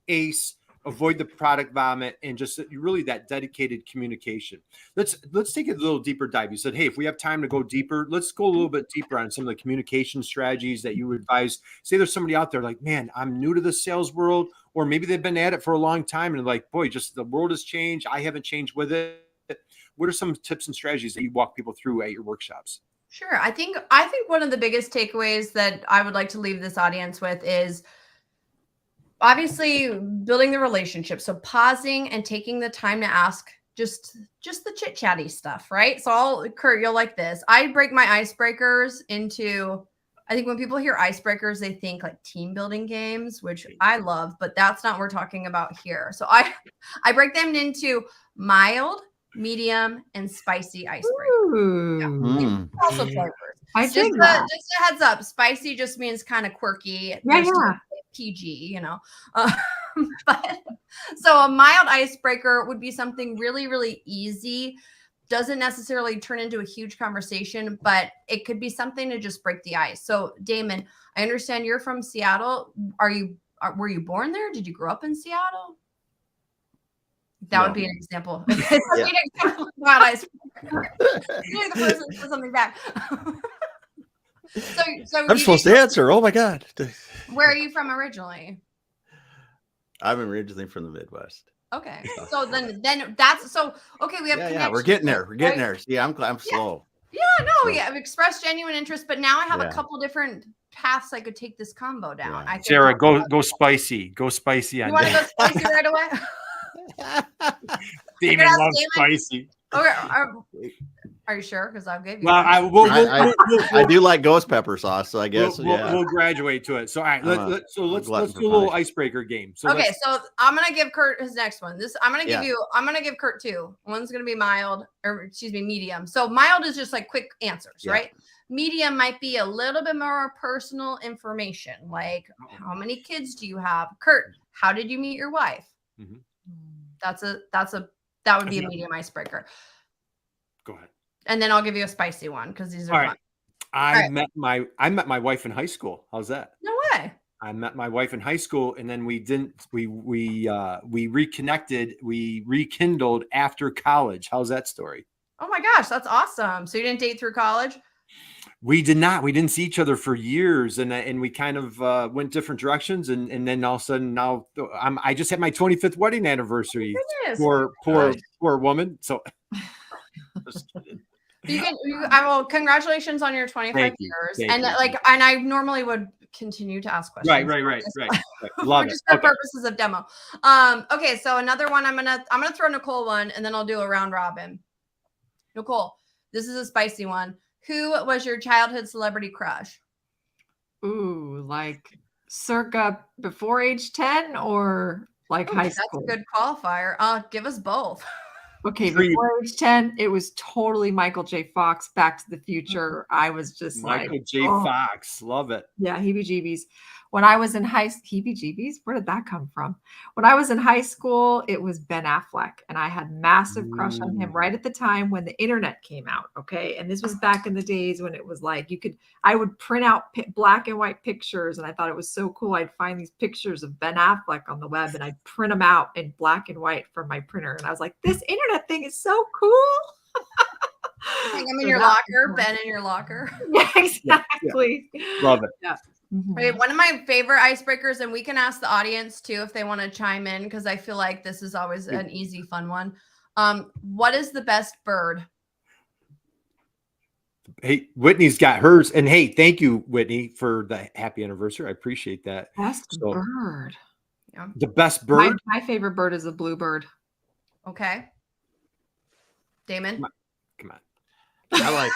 ACE, avoid the product vomit, and just really that dedicated communication. Let's take a little deeper dive. You said, hey, if we have time to go deeper, let's go a little bit deeper on some of the communication strategies that you advise. Say there's somebody out there like, man, I'm new to the sales world, or maybe they've been at it for a long time and like, boy, just the world has changed. I haven't changed with it. What are some tips and strategies that you walk people through at your workshops? Sure. I think one of the biggest takeaways that I would like to leave this audience with is obviously building the relationship. So pausing and taking the time to ask just the chit chatty stuff, right? So Kurt, you'll like this. I break my icebreakers into, I think when people hear icebreakers, they think like team building games, which I love, but that's not what we're talking about here. So I break them into mild, medium, and spicy icebreakers. Yeah. Also flavors. Just a heads up, spicy just means kind of quirky. Yeah. PG, you know. But so a mild icebreaker would be something really, really easy. Doesn't necessarily turn into a huge conversation, but it could be something to just break the ice. So Damon, I understand you're from Seattle. Were you born there? Did you grow up in Seattle? That would be an example. Mild icebreaker. You're the person to put something back. So I'm supposed to answer. Oh my God. Where are you from originally? I'm originally from the Midwest. Okay. So then that's so okay. We have we're getting there. We're getting there. See, I'm slow. Yeah, no, we have expressed genuine interest, but now I have a couple different paths I could take this combo down. Yeah. Sarah, go spicy. Go spicy on you want to go spicy right away? Damon loves spicy. Okay, are you sure? Because I'll give you. Well, I do like ghost pepper sauce, so I guess we'll graduate to it. So all right, let's do a little icebreaker game. So I'm gonna give Kurt his next one. I'm gonna give Kurt two. One's gonna be mild, or excuse me, medium. So mild is just like quick answers, right? Medium might be a little bit more personal information, like how many kids do you have? Kurt, how did you meet your wife? Mm-hmm. That would be a medium icebreaker. Go ahead. And then I'll give you a spicy one because these are fun. I met my wife in high school. How's that? No way. I met my wife in high school, and then we reconnected. We rekindled after college. How's that story? Oh my gosh, that's awesome. So you didn't date through college? We did not. We didn't see each other for years, and we kind of went different directions. And then all of a sudden now I just had my 25th wedding anniversary. Poor woman. So. Congratulations on your 25 years. And I normally would continue to ask questions. Right. Love it. Just for purposes of demo. Okay, so another one, I'm gonna throw Nicole one, and then I'll do a round robin. Nicole, this is a spicy one. Who was your childhood celebrity crush? Ooh, like circa before age 10 or like high school? That's a good qualifier. Give us both. Okay, before age 10, it was totally Michael J. Fox, Back to the Future. I was just Michael J. Fox. Love it. Yeah, heebie-jeebies. When I was in heebie-jeebies? Where did that come from? When I was in high school, it was Ben Affleck, and I had massive crush on him right at the time when the internet came out, okay? And this was back in the days when it was like I would print out black and white pictures, and I thought it was so cool. I'd find these pictures of Ben Affleck on the web, and I'd print them out in black and white from my printer. And I was like, this internet thing is so cool. Hang them in your locker, Ben in your locker. Yeah, exactly. Yeah. Love it. Yeah. Okay, one of my favorite icebreakers, and we can ask the audience too if they want to chime in, because I feel like this is always an easy, fun one. What is the best bird? Hey, Whitney's got hers, and hey, thank you, Whitney, for the happy anniversary. I appreciate that. Best bird. Yeah. The best bird. My favorite bird is a bluebird. Okay. Damon. Come on.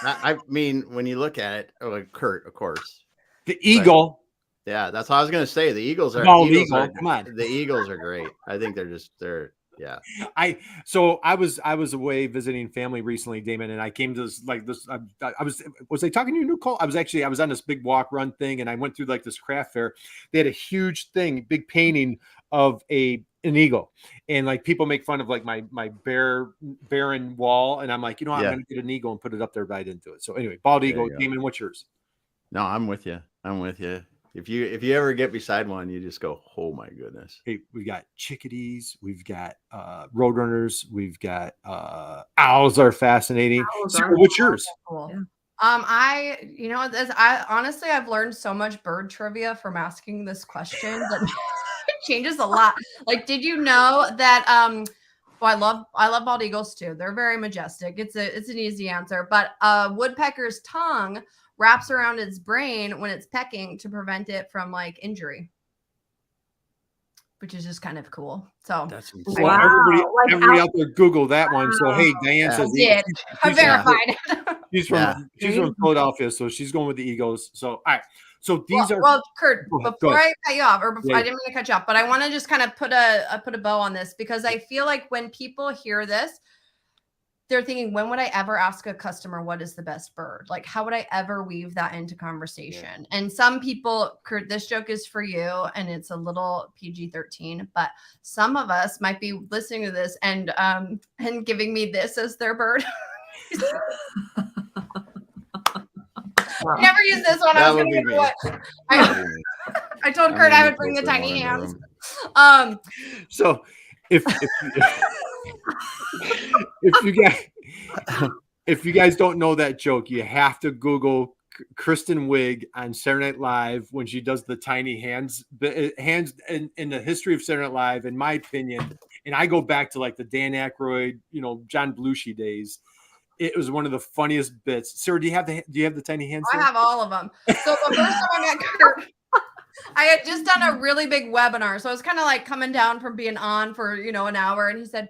I mean, when you look at it, Kurt, of course. The eagle. Yeah, that's what I was going to say. The Eagles are. Come on. The Eagles are great. I think they're. Yeah. I was away visiting family recently, Damon, and I came to this was I talking to you, Nicole? I was on this big walk run thing, and I went through like this craft fair. They had a huge big painting of an eagle, and like people make fun of like my barren wall, and I'm like, I'm gonna get an eagle and put it up there right into it. So anyway, bald eagle. Damon, what's yours? No, I'm with you. If you ever get beside one, you just go, oh my goodness. Hey, we got chickadees, we've got roadrunners, we've got owls are fascinating. What's yours? Cool. Yeah. I've learned so much bird trivia from asking this question that it changes a lot. Like, did you know that Well, I love bald eagles too. They're very majestic. It's an easy answer. But a woodpecker's tongue wraps around its brain when it's pecking to prevent it from like injury, which is just kind of cool. So That's so everybody out there, Google that one. So hey, Diane says I verified. She's from Philadelphia, so she's going with the Eagles. So all right. So these are Kurt, before I cut you off, or before I didn't mean to cut you off, but I want to just kind of put a bow on this, because I feel like when people hear this, they're thinking, when would I ever ask a customer what is the best bird? Like, how would I ever weave that into conversation? And some people, Kurt, this joke is for you, and it's a little PG-13, but some of us might be listening to this and giving me this as their bird. I never used this one. I was going to give what I told Kurt I would bring the tiny hands. So if you guys don't know that joke, you have to Google Kristen Wiig on Saturday Night Live when she does the tiny hands in the history of Saturday Night Live, in my opinion. And I go back to like the Dan Aykroyd, John Belushi days. It was one of the funniest bits. Sarah, do you have the tiny hands? I have all of them. So the first time I met Kurt, I had just done a really big webinar. So I was kind of like coming down from being on for, an hour. And he said,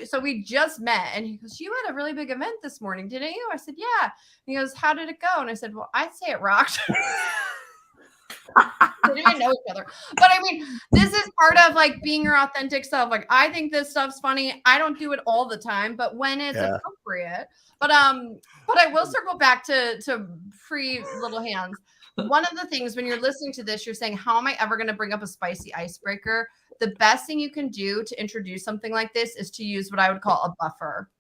so we just met, and he goes, you had a really big event this morning, didn't you? I said, yeah. And he goes, how did it go? And I said, well, I'd say it rocked. We didn't even know each other. But I mean, this is part of like being your authentic self. Like, I think this stuff's funny. I don't do it all the time, but when it's appropriate. But I will circle back to free little hands. One of the things when you're listening to this, you're saying, how am I ever going to bring up a spicy icebreaker? The best thing you can do to introduce something like this is to use what I would call a buffer.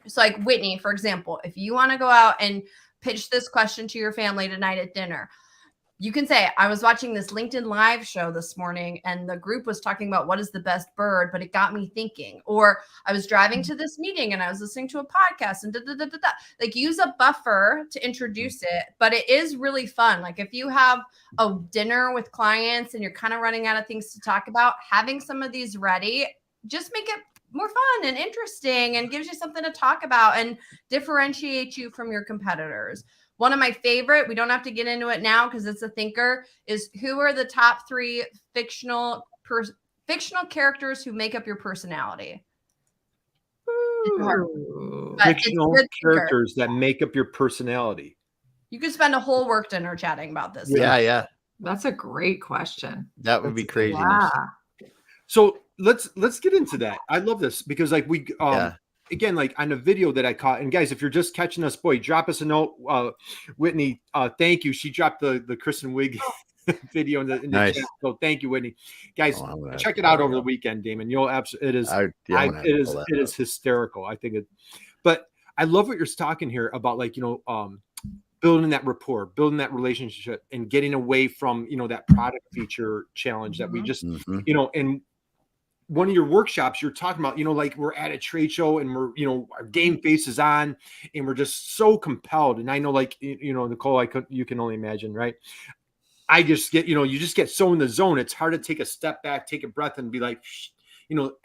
So like Whitney, for example, if you want to go out and pitch this question to your family tonight at dinner, you can say, I was watching this LinkedIn Live show this morning, and the group was talking about what is the best bird, but it got me thinking. Or I was driving to this meeting and I was listening to a podcast and Like, use a buffer to introduce it, but it is really fun. Like, if you have a dinner with clients and you're kind of running out of things to talk about, having some of these ready, just make it more fun and interesting and gives you something to talk about and differentiate you from your competitors. One of my favorite, we don't have to get into it now because it's a thinker, is who are the top 3 fictional characters who make up your personality? Fictional characters that make up your personality. You could spend a whole work dinner chatting about this. Yeah. That's a great question. That would be crazy. Yeah. So let's get into that. I love this because like we again, like on a video that I caught, and guys, if you're just catching us, boy, drop us a note. Whitney, thank you. She dropped the Kristen Wiig video in the nice. Chat. So thank you, Whitney. Guys, check it out over the weekend, Damon. You'll absolutely, it is hysterical. I think it, but I love what you're talking here about, like, building that rapport, building that relationship, and getting away from, that product feature challenge that we just, and one of your workshops, you're talking about, like we're at a trade show and we're, our game face is on and we're just so compelled. And I know, like, Nicole, you can only imagine, right? I just get, you just get so in the zone. It's hard to take a step back, take a breath and be like,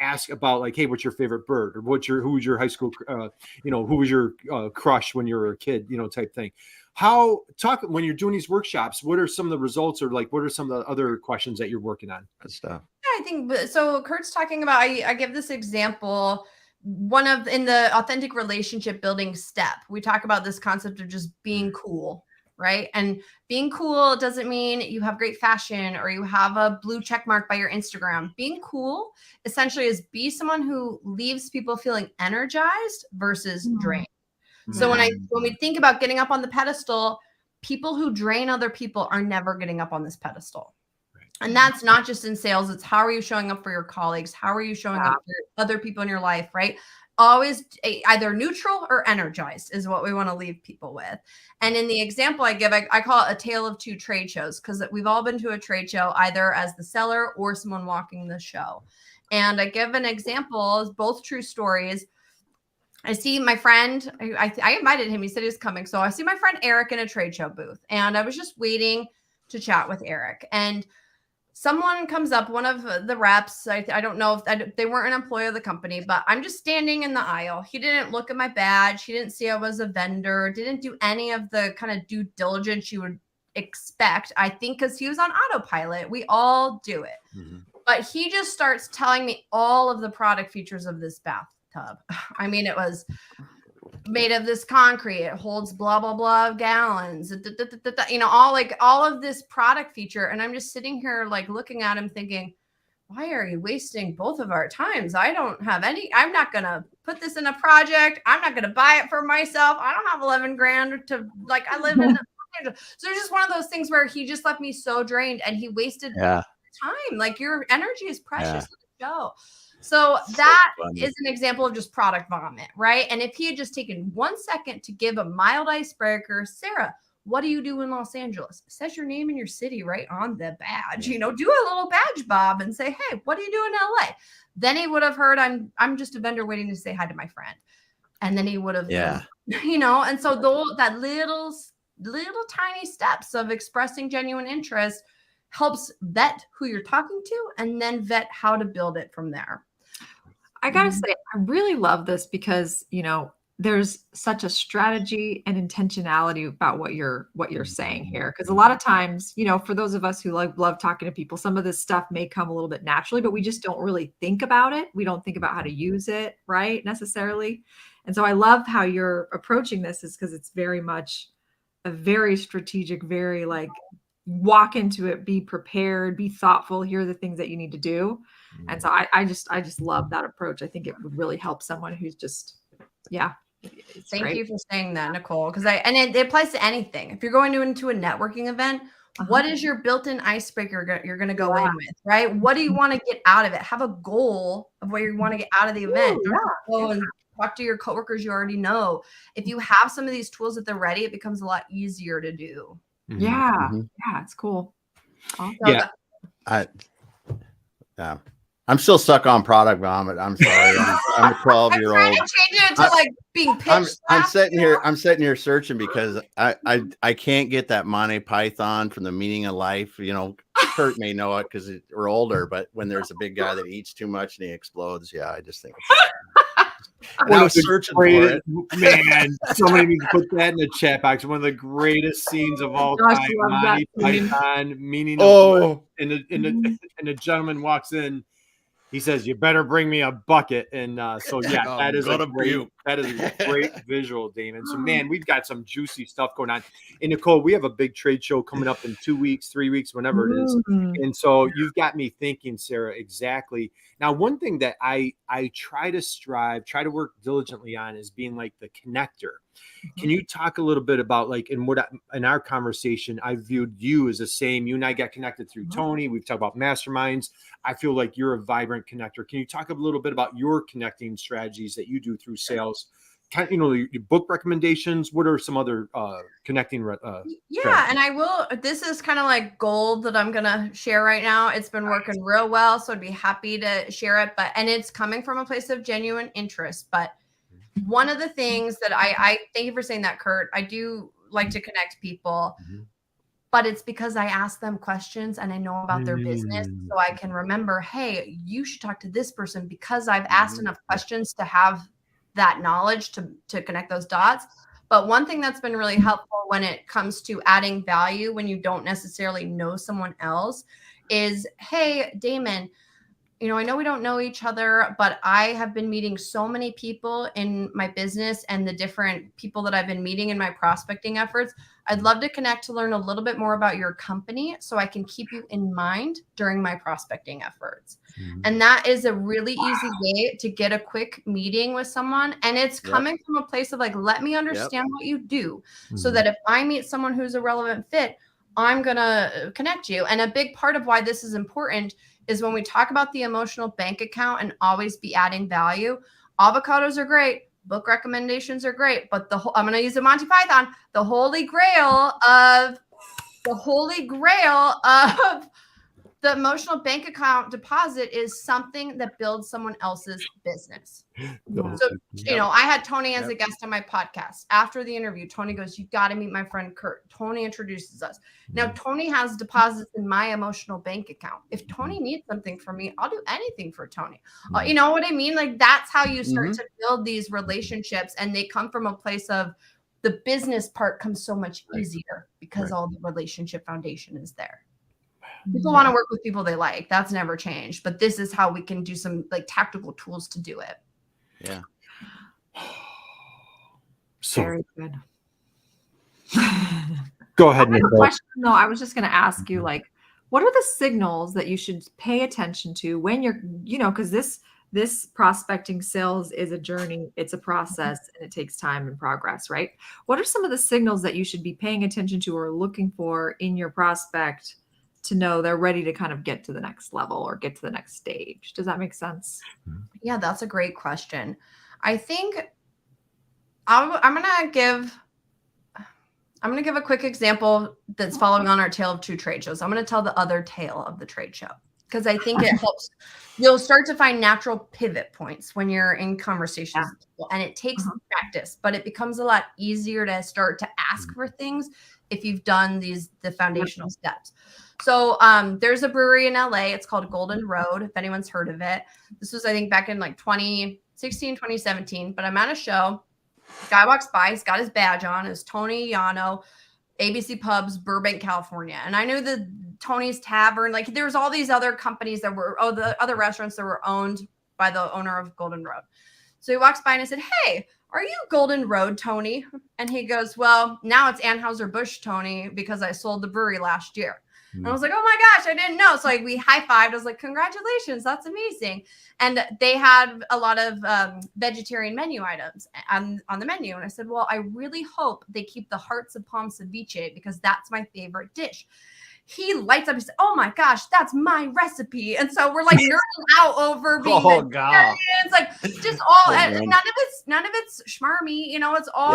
ask about like, hey, what's your favorite bird, or who was your high school, who was your crush when you were a kid, type thing. When you're doing these workshops, what are some of the results, or like, what are some of the other questions that you're working on? Good stuff. I think so. Kurt's talking about, I give this example, in the authentic relationship building step, we talk about this concept of just being cool, right? And being cool doesn't mean you have great fashion or you have a blue check mark by your Instagram. Being cool essentially is be someone who leaves people feeling energized versus drained. So when we think about getting up on the pedestal, people who drain other people are never getting up on this pedestal. And that's not just in sales. It's how are you showing up for your colleagues? How are you showing up for other people in your life, right? Always either neutral or energized is what we want to leave people with. And in the example I give, I call it a tale of 2 trade shows, because we've all been to a trade show either as the seller or someone walking the show. And I give an example, both true stories. I see my friend, I invited him. He said he was coming. So I see my friend Eric in a trade show booth, and I was just waiting to chat with Eric. And someone comes up, one of the reps, I don't know if they weren't an employee of the company, but I'm just standing in the aisle. He didn't look at my badge. He didn't see I was a vendor, didn't do any of the kind of due diligence you would expect, I think, because he was on autopilot. We all do it. Mm-hmm. But he just starts telling me all of the product features of this bathtub. I mean, it was made of this concrete. It holds blah, blah, blah gallons, all of this product feature. And I'm just sitting here like looking at him thinking, why are you wasting both of our times? I don't have I'm not going to put this in a project. I'm not going to buy it for myself. I don't have 11 grand to I live in. So it's just one of those things where he just left me so drained and he wasted time. Like your energy is precious to the show. So that is an example of just product vomit, right? And if he had just taken 1 second to give a mild icebreaker, Sara, what do you do in Los Angeles? It says your name and your city right on the badge. Do a little badge bob and say, hey, what do you do in LA? Then he would have heard I'm just a vendor waiting to say hi to my friend. And then he would have, and so that little tiny steps of expressing genuine interest helps vet who you're talking to and then vet how to build it from there. I gotta say, I really love this because, there's such a strategy and intentionality about what you're saying here. Because a lot of times, for those of us who love talking to people, some of this stuff may come a little bit naturally, but we just don't really think about it. We don't think about how to use it, right, necessarily. And so I love how you're approaching this is because it's very much a very strategic, very walk into it, be prepared, be thoughtful. Here are the things that you need to do. And so I just love that approach. I think it would really help someone who's just, Thank you for saying that, Nicole. Because it applies to anything. If you're going into a networking event, what is your built-in icebreaker you're going to go in with, right? What do you want to get out of it? Have a goal of what you want to get out of the event. Go and talk to your coworkers you already know. If you have some of these tools at the ready, it becomes a lot easier to do. Yeah, it's cool. Also, I'm still stuck on product vomit. I'm sorry. I'm a 12-year-old. I'm trying to change it to being pitched. I'm sitting here searching because I can't get that Monty Python from the Meaning of Life. Kurt may know it because we're older, but when there's a big guy that eats too much and he explodes, I just think. I was searching for it. Man, somebody needs to put that in the chat box. One of the greatest scenes of all time. Monty Python, Meaning of Life. And the gentleman walks in. He says, "You better bring me a bucket." And that is a great visual, Damon. So, man, we've got some juicy stuff going on. And Nicole, we have a big trade show coming up in 2 weeks, 3 weeks, whenever it is. And so you've got me thinking, Sara, exactly. Now, one thing that I try to work diligently on is being like the connector. Can you talk a little bit about in our conversation, I viewed you as the same. You and I got connected through Tony. We've talked about masterminds. I feel like you're a vibrant connector. Can you talk a little bit about your connecting strategies that you do through sales? Your book recommendations. What are some other connecting? And I will. This is kind of like gold that I'm gonna share right now. It's been working real well, so I'd be happy to share it. And it's coming from a place of genuine interest. But one of the things that I thank you for saying that, Kurt. I do like to connect people, but it's because I ask them questions and I know about their business, so I can remember, hey, you should talk to this person because I've asked enough questions to have that knowledge to connect those dots. But one thing that's been really helpful when it comes to adding value when you don't necessarily know someone else is, hey, Damon, I know we don't know each other, but I have been meeting so many people in my business and the different people that I've been meeting in my prospecting efforts. I'd love to connect to learn a little bit more about your company so I can keep you in mind during my prospecting efforts. And that is a really easy way to get a quick meeting with someone. And it's coming from a place of let me understand what you do so that if I meet someone who's a relevant fit, I'm going to connect you. And a big part of why this is important is when we talk about the emotional bank account and always be adding value. Avocados are great. Book recommendations are great. But I'm going to use the Monty Python, the holy grail of the emotional bank account deposit is something that builds someone else's business. Yeah. So, you know, I had Tony as a guest on my podcast. After the interview, Tony goes, "You got to meet my friend Kurt." Tony introduces us. Now, Tony has deposits in my emotional bank account. If Tony needs something from me, I'll do anything for Tony. You know what I mean? Like, that's how you start to build these relationships, and they come from a place of the business part comes so much easier because all the relationship foundation is there. People want to work with people they like. That's never changed. But this is how we can do some like tactical tools to do it. Yeah. So Very good. go ahead, I have a Nicole. question, though. I was just going to ask you, like, what are the signals that you should pay attention to when you're, you know, because this prospecting sales is a journey, it's a process, and it takes time and progress, right? What are some of the signals that you should be paying attention to or looking for in your prospect to know they're ready to kind of get to the next level or get to the next stage? Does that make sense? Yeah, that's a great question. I think I'm gonna give a quick example that's following on our tale of two trade shows. I'm gonna tell the other tale of the trade show because I think it helps. You'll start to find natural pivot points when you're in conversations with people, and it takes practice, but it becomes a lot easier to start to ask for things if you've done the foundational steps. So there's a brewery in LA. It's called Golden Road, if anyone's heard of it. This was, I think, back in like 2016, 2017. But I'm at a show. Guy walks by. He's got his badge on. It's Tony Yano, ABC Pubs, Burbank, California. And I knew the Tony's Tavern. Like, there was all these other companies that were, the other restaurants that were owned by the owner of Golden Road. So he walks by and I said, "Hey, are you Golden Road, Tony?" And he goes, "Well, now it's Anheuser-Busch, Tony, because I sold the brewery last year." And I was like, "Oh my gosh, I didn't know." So like we high-fived. I was like, "Congratulations, that's amazing." And they had a lot of vegetarian menu items on the menu. And I said, "Well, I really hope they keep the hearts of palm ceviche because that's my favorite dish." He lights up. He said, "Oh my gosh, that's my recipe." And so we're like nerding out over being God. It's like just all none of it's schmarmy, you know, it's all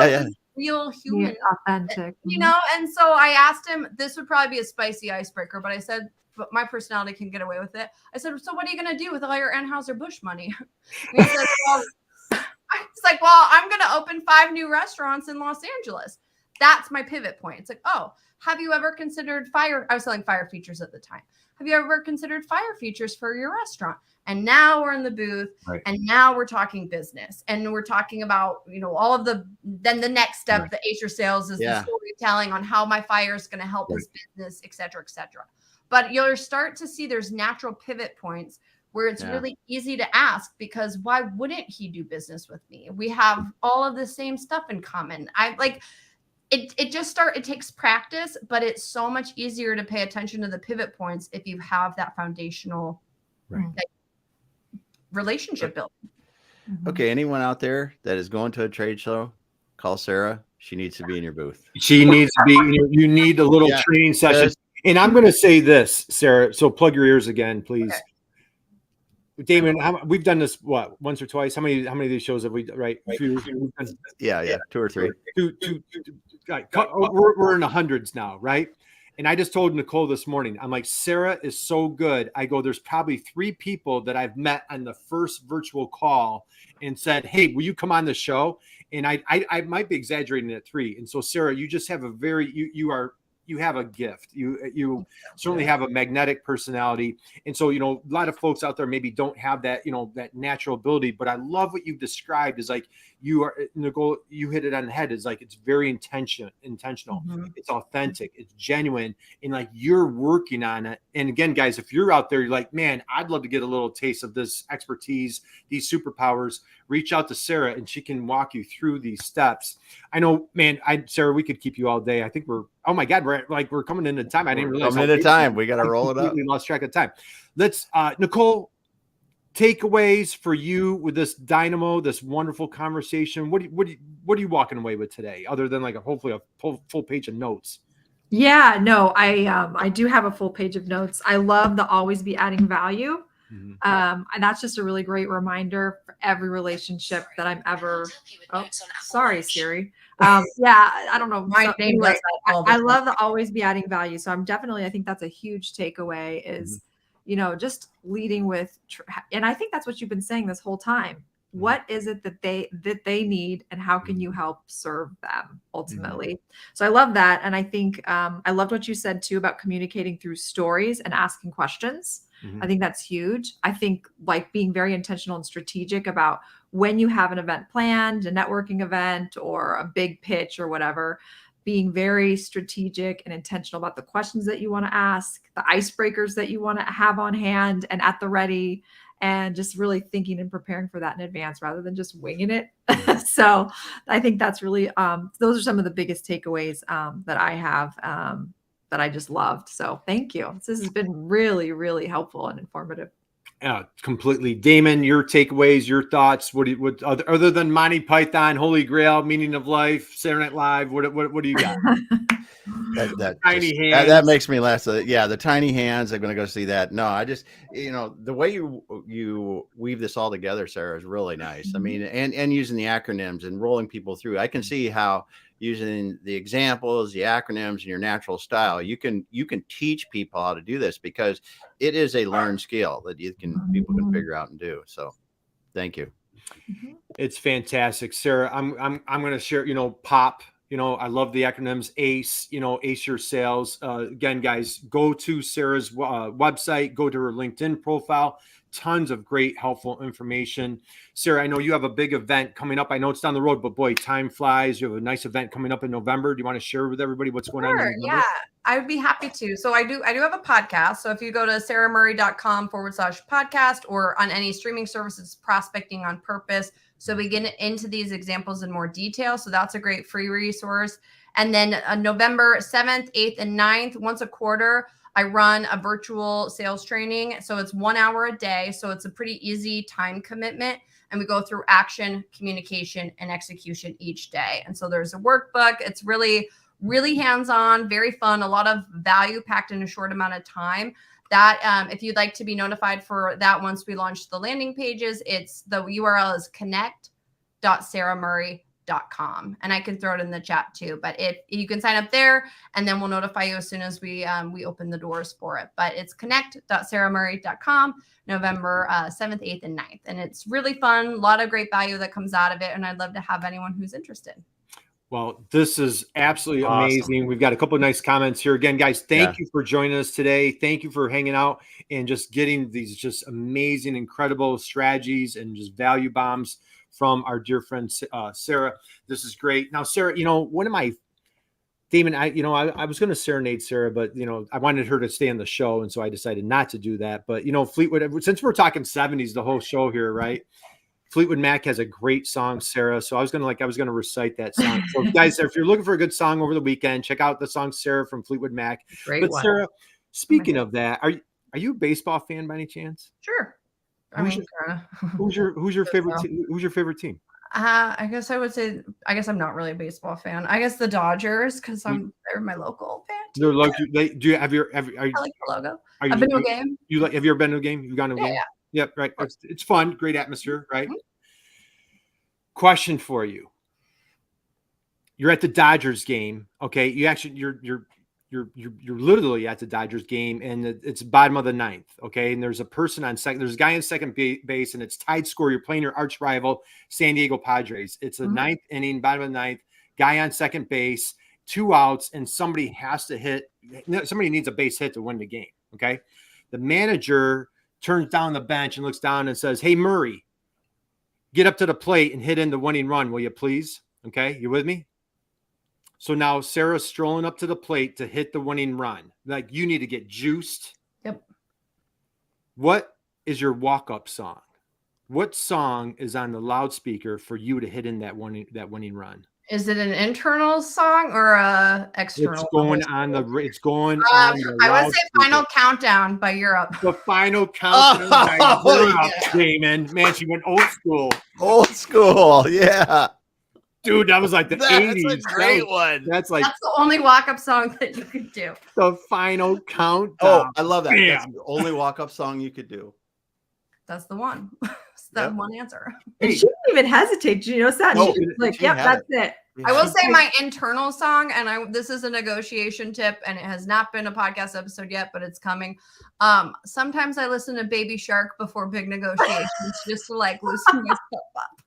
real human, authentic, you know. And so I asked him, this would probably be a spicy icebreaker, but I said, but my personality can get away with it. I said, "So what are you going to do with all your Anheuser-Busch money?" And he said, "Well," it's like, "Well, I'm going to open 5 new restaurants in Los Angeles." That's my pivot point. It's like, "Oh, have you ever considered I was selling fire features at the time. "Have you ever considered fire features for your restaurant?" And now we're in the booth, and now we're talking business, and we're talking about, you know, all of then the next step, the Acer sales is the storytelling on how my fire is going to help his business, et cetera, et cetera. But you'll start to see there's natural pivot points where it's really easy to ask, because why wouldn't he do business with me? We have all of the same stuff in common. It takes practice, but it's so much easier to pay attention to the pivot points if you have that foundational relationship built. Okay, anyone out there that is going to a trade show, call Sara. She needs to be in your booth. She needs to be. You need a little training session. And I'm going to say this, Sara. So plug your ears again, please. Okay. Damon, we've done this once or twice. How many of these shows have we? Right. Yeah, 2 or 3. We're in the hundreds now, right? And I just told Nicole this morning, I'm like, Sara is so good. I go, there's probably 3 people that I've met on the first virtual call and said, "Hey, will you come on the show?" And I might be exaggerating at 3. And so, Sara, you just have you have a gift. You certainly have a magnetic personality. And so, you know, a lot of folks out there maybe don't have that, you know, that natural ability, but I love what you've described is like, Nicole, you hit it on the head. Is like, it's very intentional. It's authentic, it's genuine. And like, you're working on it. And again, guys, if you're out there, you're like, "Man, I'd love to get a little taste of this expertise, these superpowers," reach out to Sara and she can walk you through these steps. I know, man, Sara, we could keep you all day. I think oh my God, we're coming into time. I didn't realize. Coming into time. We got to roll it up. We lost track of time. Let's, Nicole, takeaways for you with this dynamo, this wonderful conversation. What are you walking away with today, other than like hopefully a full page of notes? Yeah, no, I do have a full page of notes. I love the always be adding value. And that's just a really great reminder for every relationship that I'm ever. Oh, sorry, Siri. I don't know. My name does that all the I time. love the always be adding value. So I think that's a huge takeaway is just leading with, and I think that's what you've been saying this whole time. What is it that they need, and how can you help serve them ultimately? So I love that. And I think I loved what you said too about communicating through stories and asking questions. I think that's huge. I think like being very intentional and strategic about when you have an event planned, a networking event or a big pitch or whatever, being very strategic and intentional about the questions that you want to ask, the icebreakers that you want to have on hand and at the ready, and just really thinking and preparing for that in advance rather than just winging it. So I think that's really, those are some of the biggest takeaways that I have that I just loved. So thank you. This has been really, really helpful and informative. Completely. Damon, your takeaways, your thoughts, what other than Monty Python, Holy Grail, Meaning of Life, Saturday Night Live, what do you got? That makes me laugh. Yeah, the tiny hands. I'm going to go see that. No, I just, the way you weave this all together, Sarah, is really nice. I mean, and using the acronyms and rolling people through. I can see how using the examples, the acronyms, and your natural style, you can teach people how to do this, because it is a learned skill that people can figure out and do. So, thank you. It's fantastic, Sarah. I'm going to share. POP. I love the acronyms. ACE. ACE your sales. Again, guys, go to Sarah's website. Go to her LinkedIn profile. Tons of great, helpful information. Sarah, I know you have a big event coming up. I know it's down the road, but boy, time flies. You have a nice event coming up in November. Do you want to share with everybody what's going on? Yeah, I would be happy to. So I do have a podcast. So if you go to saramurray.com/podcast or on any streaming services, Prospecting on Purpose. So we get into these examples in more detail. So that's a great free resource. And then November 7th, 8th, and 9th, once a quarter, I run a virtual sales training. So it's 1 hour a day. So it's a pretty easy time commitment. And we go through action, communication, and execution each day. And so there's a workbook. It's really, really hands-on, very fun, a lot of value packed in a short amount of time. That if you'd like to be notified for that once we launch the landing pages, the URL is connect.saramurray.com, and I can throw it in the chat too. But if you can sign up there, and then we'll notify you as soon as we open the doors for it. But it's connect.saramurray.com, November 7th, 8th, and 9th, and it's really fun. A lot of great value that comes out of it, and I'd love to have anyone who's interested. Well, this is absolutely amazing. We've got a couple of nice comments here. Again, guys, thank you for joining us today. Thank you for hanging out and just getting these just amazing, incredible strategies and just value bombs from our dear friend, Sarah. This is great. Now, Sarah, one of my, Damon, I was going to serenade Sarah, but, I wanted her to stay on the show. And so I decided not to do that. But, Fleetwood, since we're talking 70s, the whole show here, right? Fleetwood Mac has a great song, Sarah. So I was going to recite that song. So guys, if you're looking for a good song over the weekend, check out the song Sarah from Fleetwood Mac. Great but one. Sarah, speaking of that, are you a baseball fan by any chance? Sure. Who's your favorite team? I guess I would say, I'm not really a baseball fan. I guess the Dodgers, because they're my local fan. They're like, I like the logo. I've been to a game. Have you ever been to a game? You've gone to a game? Yeah. Yep, right. It's fun, great atmosphere, right? Question for you: you're at the Dodgers game, okay? You're literally at the Dodgers game, and it's bottom of the ninth, okay? And there's a person on second. There's a guy on second base, and it's tied score. You're playing your arch rival, San Diego Padres. It's a ninth inning, bottom of the ninth. Guy on second base, 2 outs, and somebody has to hit. Somebody needs a base hit to win the game, okay? The manager turns down the bench and looks down and says, "Hey, Murray, get up to the plate and hit in the winning run, will you please?" Okay, you with me? So now Sarah's strolling up to the plate to hit the winning run. Like, you need to get juiced. Yep. What is your walk-up song? What song is on the loudspeaker for you to hit in that winning run? Is it an internal song or a external? It's going on the. I would say "Final Countdown" by Europe. The Final Countdown by Europe, Damon. Man, she went old school. Old school, yeah. Dude, that was like the 80s. That's a great one. That's the only walk-up song that you could do. The Final Countdown. Oh, I love that. Bam. That's the only walk-up song you could do. That's the one. That's one answer. And she didn't even hesitate. Did you notice that? No, she was like, "Yep, that's it." I will say my internal song, and this is a negotiation tip, and it has not been a podcast episode yet, but it's coming. Sometimes I listen to Baby Shark before big negotiations just to like loosen myself up.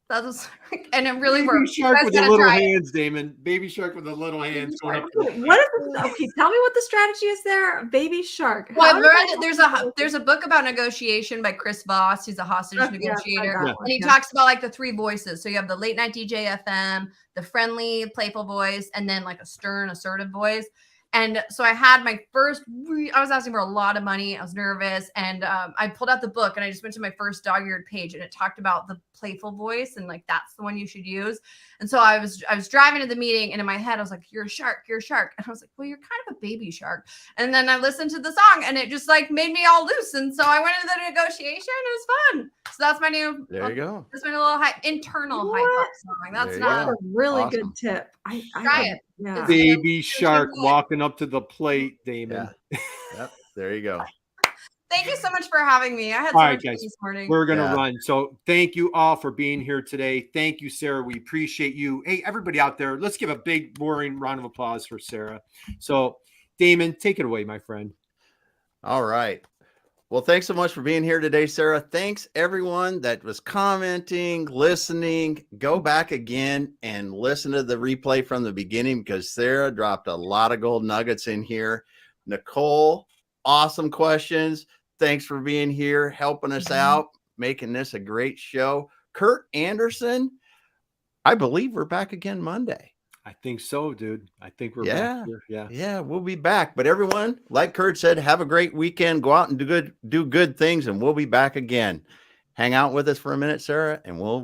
That was, and it really works. Baby Shark with the little hands, Damon. Baby Shark with the little hands going up. What is this? Okay, tell me what the strategy is there. Baby Shark. Well, I've read there's a book about negotiation by Chris Voss. He's a hostage negotiator, and he talks about like the 3 voices. So you have the late night DJ FM, the friendly, playful voice, and then like a stern, assertive voice. And so I had my first, I was asking for a lot of money. I was nervous. And I pulled out the book and I just went to my first dog-eared page, and it talked about the playful voice. And like, that's the one you should use. And so I was driving to the meeting, and in my head, I was like, you're a shark, you're a shark. And I was like, well, you're kind of a baby shark. And then I listened to the song, and it just like made me all loose. And so I went into the negotiation. It was fun. So that's my new, there you go. That's my little internal hype up song. That's a really good tip. Try it. Yeah. Baby Shark walking up to the plate, Damon. Yeah. Yep. There you go. Thank you so much for having me. I had so much fun this morning. We're going to run. So thank you all for being here today. Thank you, Sarah. We appreciate you. Hey, everybody out there, let's give a big, boring round of applause for Sarah. So Damon, take it away, my friend. All right. Well, thanks so much for being here today, Sarah. Thanks everyone that was commenting, listening. Go back again and listen to the replay from the beginning, because Sarah dropped a lot of gold nuggets in here. Nicole, awesome questions. Thanks for being here, helping us out, making this a great show. Kurt Anderson, I believe we're back again Monday. I think so, dude. I think we're back here. Yeah, we'll be back. But everyone, like Kurt said, have a great weekend. Go out and do good things, and we'll be back again. Hang out with us for a minute, Sarah, and we'll